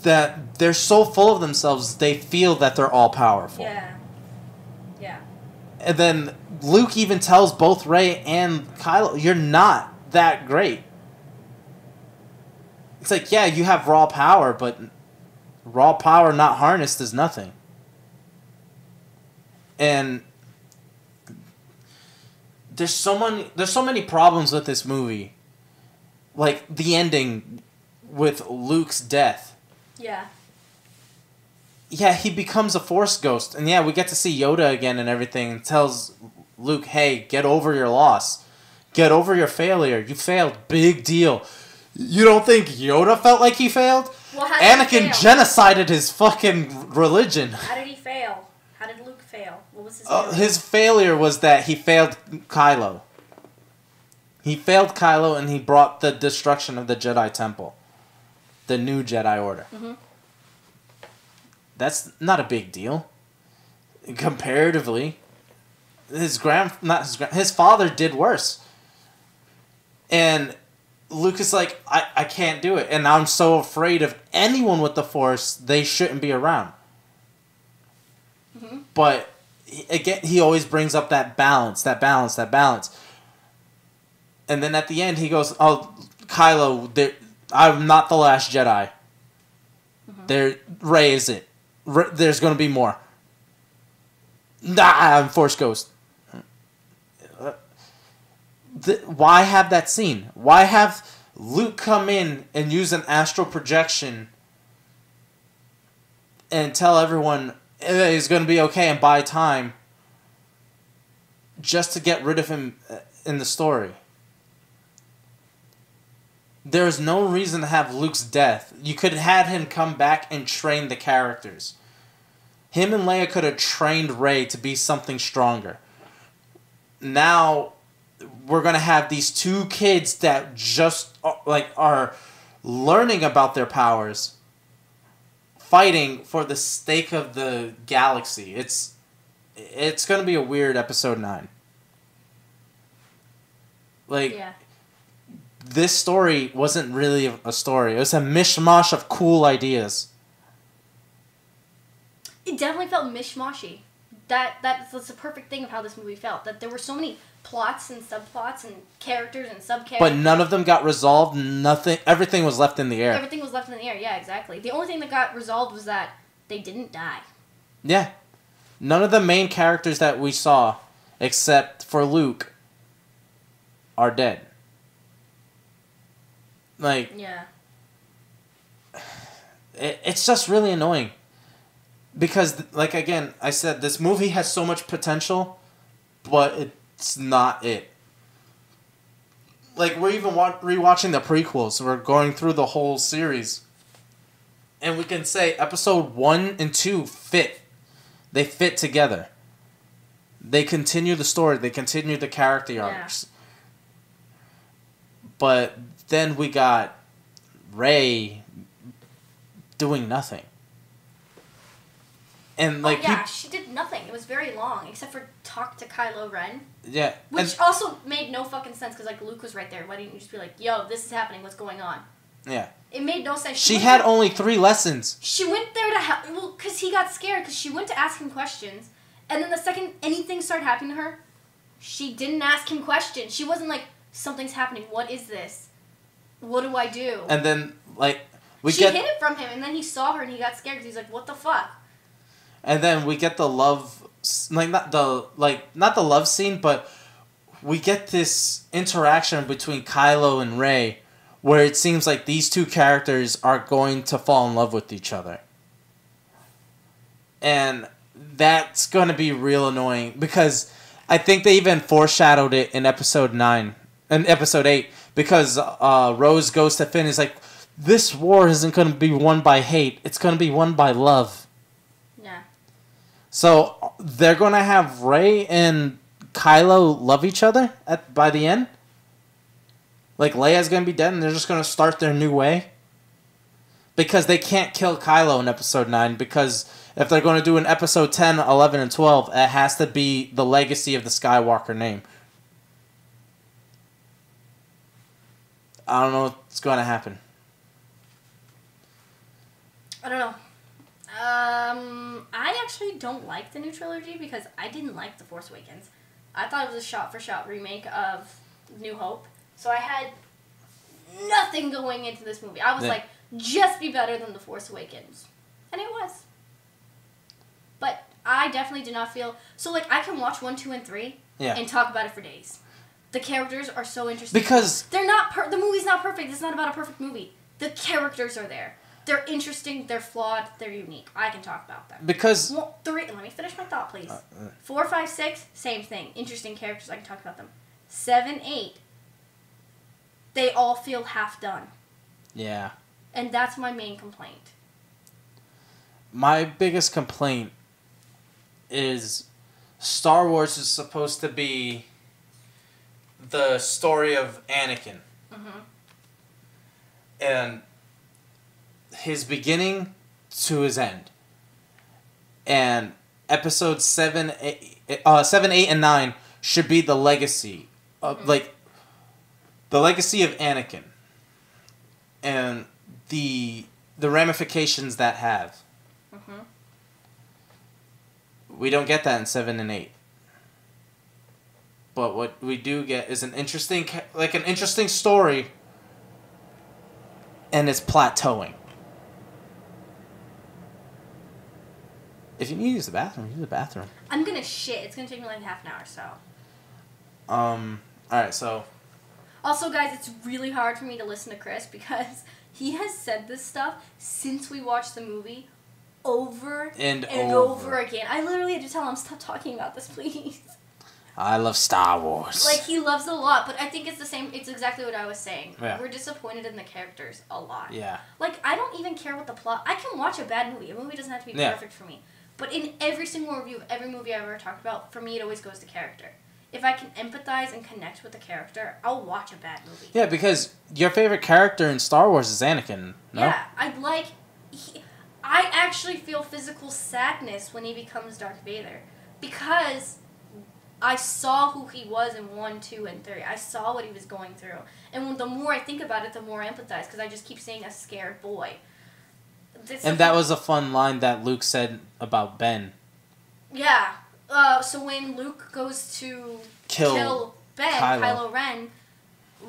Speaker 1: that they're so full of themselves, they feel that they're all powerful.
Speaker 2: Yeah. Yeah.
Speaker 1: And then Luke even tells both Rey and Kylo, you're not that great. It's like, yeah, you have raw power, but raw power not harnessed is nothing. And there's so many problems with this movie. Like the ending with Luke's death.
Speaker 2: Yeah.
Speaker 1: Yeah, he becomes a Force ghost. And yeah, we get to see Yoda again and everything, and tells Luke, hey, get over your loss. Get over your failure. You failed. Big deal. You don't think Yoda felt like he failed?
Speaker 2: Well, how did he
Speaker 1: Anakin
Speaker 2: fail?
Speaker 1: Genocided his fucking religion.
Speaker 2: How did he fail? How did Luke fail? What was his failure?
Speaker 1: His failure was that he failed Kylo. He failed Kylo and he brought the destruction of the Jedi Temple. The new Jedi Order. Mm-hmm. That's not a big deal. Comparatively. His father did worse. And Luke is like, I can't do it. And I'm so afraid of anyone with the Force, they shouldn't be around.
Speaker 2: Mm-hmm.
Speaker 1: But, again, he always brings up that balance. And then at the end, he goes, oh, Kylo, I'm not the last Jedi. Rey is it. There's going to be more. Nah, I'm Force Ghost. Why have that scene? Why have Luke come in and use an astral projection and tell everyone he's going to be okay and buy time just to get rid of him in the story? There is no reason to have Luke's death. You could have had him come back and train the characters. Him and Leia could have trained Rey to be something stronger. Now we're going to have these two kids that just are learning about their powers, fighting for the sake of the galaxy. It's going to be a weird episode 9. This story wasn't really a story. It was a mishmash of cool ideas.
Speaker 2: It definitely felt mishmashy. That's the perfect thing of how this movie felt. That there were so many plots and subplots and characters and subcharacters.
Speaker 1: But none of them got resolved. Nothing. Everything was left in the air.
Speaker 2: Everything was left in the air. Yeah, exactly. The only thing that got resolved was that they didn't die.
Speaker 1: Yeah. None of the main characters that we saw, except for Luke, are dead.
Speaker 2: Yeah.
Speaker 1: It's just really annoying. Because, again, I said, this movie has so much potential, but it's not it. We're even rewatching the prequels. We're going through the whole series. And we can say episode 1 and 2 fit. They fit together. They continue the story. They continue the character arcs. But then we got Rey doing nothing. And
Speaker 2: she did nothing. It was very long, except for talk to Kylo Ren.
Speaker 1: Yeah.
Speaker 2: Which also made no fucking sense, because Luke was right there. Why didn't you just be like, yo, this is happening, what's going on?
Speaker 1: Yeah.
Speaker 2: It made no sense.
Speaker 1: She had only 3 lessons.
Speaker 2: She went there to help, well, because he got scared, because she went to ask him questions, and then the second anything started happening to her, she didn't ask him questions. She wasn't like, something's happening, what is this? What do I do?
Speaker 1: And then,
Speaker 2: she hid it from him, and then he saw her, and he got scared, because he's like, what the fuck?
Speaker 1: And then we get the love, not the love scene, but we get this interaction between Kylo and Rey, where it seems like these two characters are going to fall in love with each other. And that's going to be real annoying, because I think they even foreshadowed it in episode 8, because Rose goes to Finn, is like, this war isn't going to be won by hate, it's going to be won by love. So, they're going to have Rey and Kylo love each other by the end? Leia's going to be dead and they're just going to start their new way? Because they can't kill Kylo in episode 9, because if they're going to do an episode 10, 11, and 12, it has to be the legacy of the Skywalker name. I don't know what's going to happen.
Speaker 2: I don't know. I actually don't like the new trilogy because I didn't like The Force Awakens. I thought it was a shot-for-shot remake of New Hope. So I had nothing going into this movie. I was like, just be better than The Force Awakens. And it was. But I definitely did not feel... So, I can watch 1, 2, and 3 and talk about it for days. The characters are so interesting.
Speaker 1: Because...
Speaker 2: They're not... The movie's not perfect. It's not about a perfect movie. The characters are there. They're interesting, they're flawed, they're unique. I can talk about them.
Speaker 1: Because...
Speaker 2: Well, 3... Let me finish my thought, please. 4, 5, 6, same thing. Interesting characters, I can talk about them. 7, 8, they all feel half done.
Speaker 1: Yeah.
Speaker 2: And that's my main complaint.
Speaker 1: My biggest complaint is Star Wars is supposed to be the story of Anakin.
Speaker 2: Mm-hmm.
Speaker 1: And his beginning to his end. And episode 7, 8, and 9 should be the legacy of, the legacy of Anakin. and the ramifications that have.
Speaker 2: Mm-hmm.
Speaker 1: We don't get that in 7 and 8. But what we do get is an interesting story, and it's plateauing. If you need to use the bathroom, use the bathroom.
Speaker 2: I'm gonna shit. It's gonna take me like half an hour or so.
Speaker 1: Alright, so...
Speaker 2: Also, guys, it's really hard for me to listen to Chris because he has said this stuff since we watched the movie over
Speaker 1: and
Speaker 2: over again. I literally had to tell him, stop talking about this, please.
Speaker 1: I love Star Wars.
Speaker 2: Like, he loves it a lot, but I think it's the same. It's exactly what I was saying.
Speaker 1: Yeah.
Speaker 2: We're disappointed in the characters a lot.
Speaker 1: Yeah.
Speaker 2: Like, I don't even care what the plot... I can watch a bad movie. A movie doesn't have to be perfect for me. But in every single review of every movie I've ever talked about, for me, it always goes to character. If I can empathize and connect with the character, I'll watch a bad movie.
Speaker 1: Yeah, because your favorite character in Star Wars is Anakin, no?
Speaker 2: Yeah, I actually feel physical sadness when he becomes Darth Vader. Because I saw who he was in 1, 2, and 3. I saw what he was going through. And the more I think about it, the more I empathize, because I just keep saying a scared boy.
Speaker 1: And that was a fun line that Luke said about Ben.
Speaker 2: Yeah. So when Luke goes to kill Ben, Kylo Ren,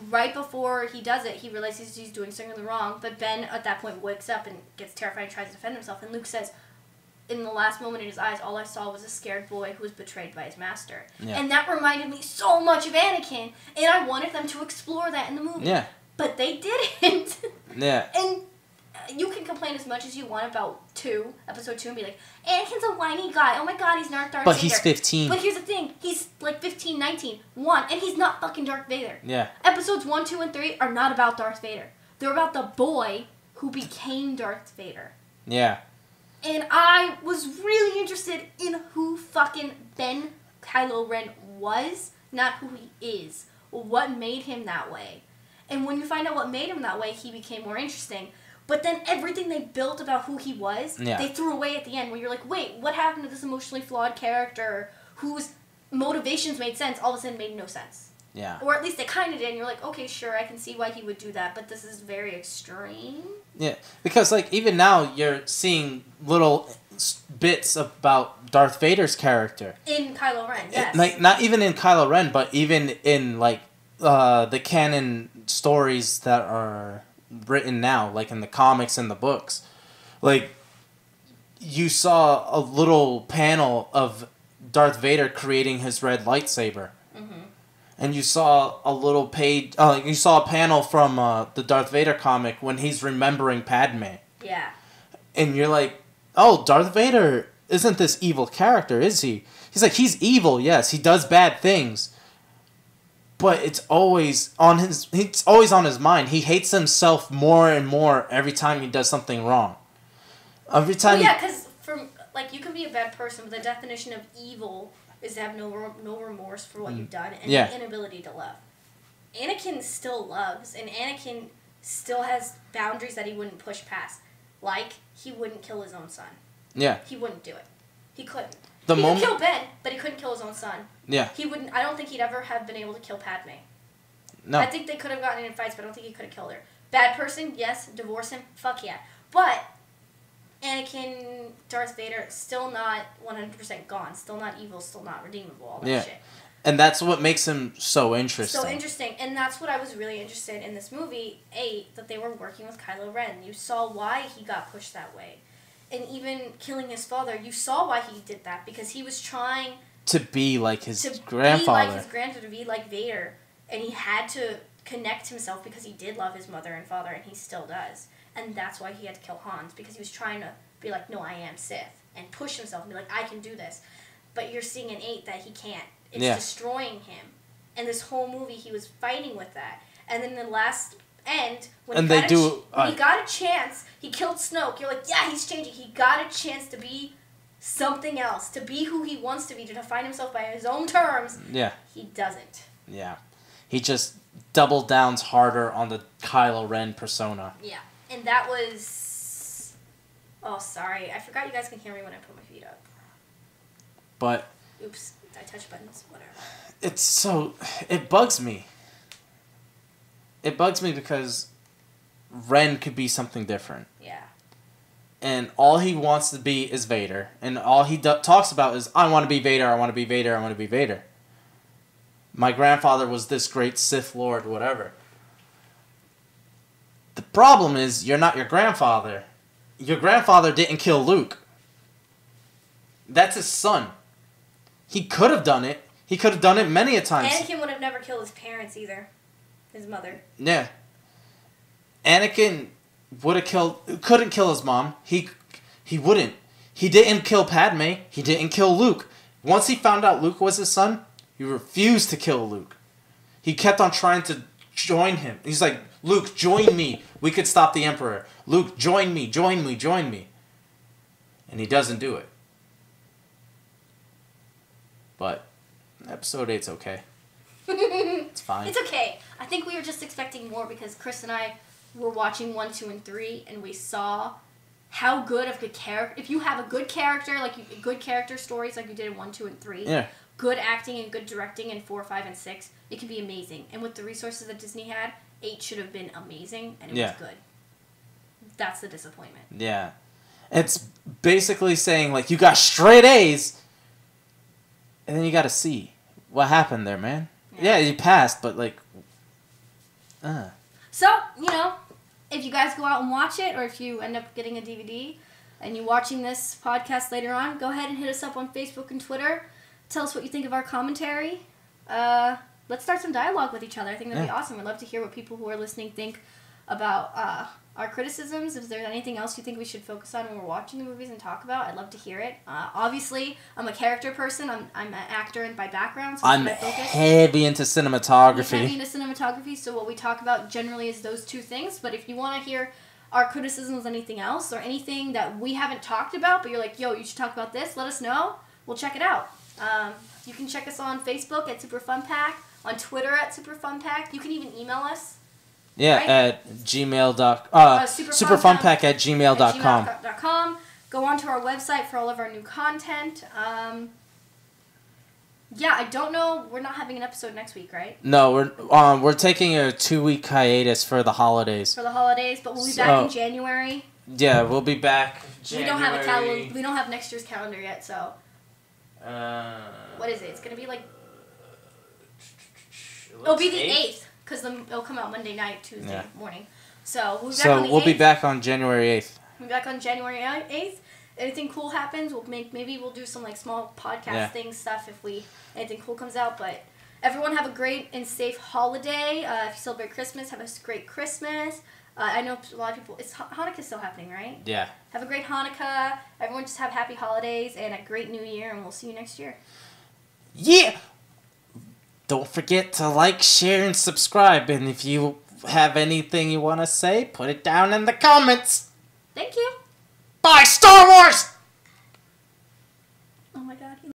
Speaker 2: right before he does it, he realizes he's doing something wrong. But Ben, at that point, wakes up and gets terrified and tries to defend himself. And Luke says, in the last moment in his eyes, all I saw was a scared boy who was betrayed by his master. Yeah. And that reminded me so much of Anakin. And I wanted them to explore that in the movie.
Speaker 1: Yeah.
Speaker 2: But they didn't.
Speaker 1: Yeah.
Speaker 2: And you can complain as much as you want about episode 2, and be like, Anakin's a whiny guy. Oh my god, he's not Darth Vader.
Speaker 1: But he's 15.
Speaker 2: But here's the thing. He's like 15, 19, 1, and he's not fucking Darth Vader.
Speaker 1: Yeah.
Speaker 2: Episodes 1, 2, and 3 are not about Darth Vader. They're about the boy who became Darth Vader.
Speaker 1: Yeah.
Speaker 2: And I was really interested in who fucking Ben Kylo Ren was, not who he is. What made him that way. And when you find out what made him that way, he became more interesting. But then everything they built about who he was, they threw away at the end, where you're like, wait, what happened to this emotionally flawed character whose motivations made sense, all of a sudden made no sense?
Speaker 1: Yeah.
Speaker 2: Or at least they kind of did, and you're like, okay, sure, I can see why he would do that, but this is very extreme.
Speaker 1: Yeah, because, like, even now, you're seeing little bits about Darth Vader's character.
Speaker 2: In Kylo Ren, yes.
Speaker 1: Like, not even in Kylo Ren, but even in, like, the canon stories that are written now, like in the comics and the books. Like, you saw a little panel of Darth Vader creating his red lightsaber. Mm-hmm. And you saw a little page, you saw a panel from the Darth Vader comic when he's remembering Padme.
Speaker 2: Yeah.
Speaker 1: And you're like, oh, Darth Vader isn't this evil character, is he? He's like, he's evil, yes, he does bad things. But it's always on his mind. He hates himself more and more every time he does something wrong. Every time.
Speaker 2: Well, yeah, because you can be a bad person, but the definition of evil is to have no remorse for what you've done and the inability to love. Anakin still loves, and Anakin still has boundaries that he wouldn't push past. Like, he wouldn't kill his own son.
Speaker 1: Yeah.
Speaker 2: He wouldn't do it. He couldn't. He could kill Ben, but he couldn't kill his own son.
Speaker 1: Yeah.
Speaker 2: He wouldn't. I don't think he'd ever have been able to kill Padme.
Speaker 1: No.
Speaker 2: I think they could have gotten in fights, but I don't think he could have killed her. Bad person, yes. Divorce him, fuck yeah. But Anakin, Darth Vader, still not 100% gone. Still not evil. Still not redeemable. All that shit.
Speaker 1: And that's what makes him so interesting.
Speaker 2: So interesting. And that's what I was really interested in this movie, that they were working with Kylo Ren. You saw why he got pushed that way. And even killing his father, you saw why he did that, because he was trying
Speaker 1: to be like his
Speaker 2: grandfather. To be like Vader. And he had to connect himself because he did love his mother and father, and he still does. And that's why he had to kill Hans, because he was trying to be like, no, I am Sith, and push himself and be like, I can do this. But you're seeing in 8 that he can't. It's destroying him. And this whole movie, he was fighting with that. And then the last end, when he got a chance, he killed Snoke. You're like, yeah, he's changing. He got a chance to be something else, to be who he wants to be, to define himself by his own terms.
Speaker 1: Yeah.
Speaker 2: He doesn't.
Speaker 1: Yeah. He just double downs harder on the Kylo Ren persona.
Speaker 2: Yeah. And that was... Oh, sorry. I forgot you guys can hear me when I put my feet up.
Speaker 1: But...
Speaker 2: Oops. I touch buttons. Whatever.
Speaker 1: It bugs me. It bugs me because Ren could be something different.
Speaker 2: Yeah.
Speaker 1: And all he wants to be is Vader. And all he talks about is, I want to be Vader, I want to be Vader, I want to be Vader. My grandfather was this great Sith Lord, whatever. The problem is, you're not your grandfather. Your grandfather didn't kill Luke. That's his son. He could have done it. He could have done it many a times.
Speaker 2: Anakin would have never killed his parents either. His mother.
Speaker 1: Yeah. Anakin couldn't kill his mom. He wouldn't. He didn't kill Padme. He didn't kill Luke. Once he found out Luke was his son, he refused to kill Luke. He kept on trying to join him. He's like, Luke, join me. We could stop the Emperor. Luke, join me, join me, join me. And he doesn't do it. But episode 8's okay. It's fine.
Speaker 2: It's okay. I think we were just expecting more because Chris and I were watching 1, 2, and 3, and we saw how good of a character. If you have a good character, like good character stories, like you did in 1, 2, and 3,
Speaker 1: yeah,
Speaker 2: good acting and good directing in 4, 5, and 6, it can be amazing. And with the resources that Disney had, 8 should have been amazing, and it was good. That's the disappointment.
Speaker 1: Yeah, it's basically saying like you got straight A's, and then you got a C. What happened there, man? Yeah, you passed, but like,
Speaker 2: So, you know, if you guys go out and watch it, or if you end up getting a DVD and you're watching this podcast later on, go ahead and hit us up on Facebook and Twitter. Tell us what you think of our commentary. Let's start some dialogue with each other. I think that'd be awesome. I'd love to hear what people who are listening think about our criticisms. If there's anything else you think we should focus on when we're watching the movies and talk about, I'd love to hear it. Obviously, I'm a character person. I'm an actor by background, so
Speaker 1: I'm heavy into cinematography.
Speaker 2: Heavy into cinematography, so what we talk about generally is those two things. But if you want to hear our criticisms, anything else, or anything that we haven't talked about, but you're like, yo, you should talk about this, let us know. We'll check it out. You can check us on Facebook at Super Fun Pack, on Twitter at Super Fun Pack. You can even email us.
Speaker 1: Yeah,
Speaker 2: right?
Speaker 1: at superfunpack@gmail.com.
Speaker 2: Go onto our website for all of our new content. Yeah, I don't know. We're not having an episode next week, right?
Speaker 1: No, we're taking a 2-week hiatus for the holidays.
Speaker 2: For the holidays, but we'll be back in January.
Speaker 1: Yeah, we'll be back.
Speaker 2: January. We don't have a calendar. We don't have next year's calendar yet, so. What is it? It's gonna be like. It'll be the 8th. Because it'll come out Monday night, Tuesday morning. So we'll be back on the 8th.
Speaker 1: We'll be back on January 8th.
Speaker 2: We'll be back on January 8th. Anything cool happens, maybe we'll do some like small podcast stuff if anything cool comes out. But everyone have a great and safe holiday. If you celebrate Christmas, have a great Christmas. I know a lot of people. Hanukkah's still happening, right?
Speaker 1: Yeah.
Speaker 2: Have a great Hanukkah. Everyone just have happy holidays and a great New Year, and we'll see you next year.
Speaker 1: Yeah. Don't forget to like, share, and subscribe. And if you have anything you want to say, put it down in the comments.
Speaker 2: Thank you.
Speaker 1: Bye, Star Wars!
Speaker 2: Oh my God.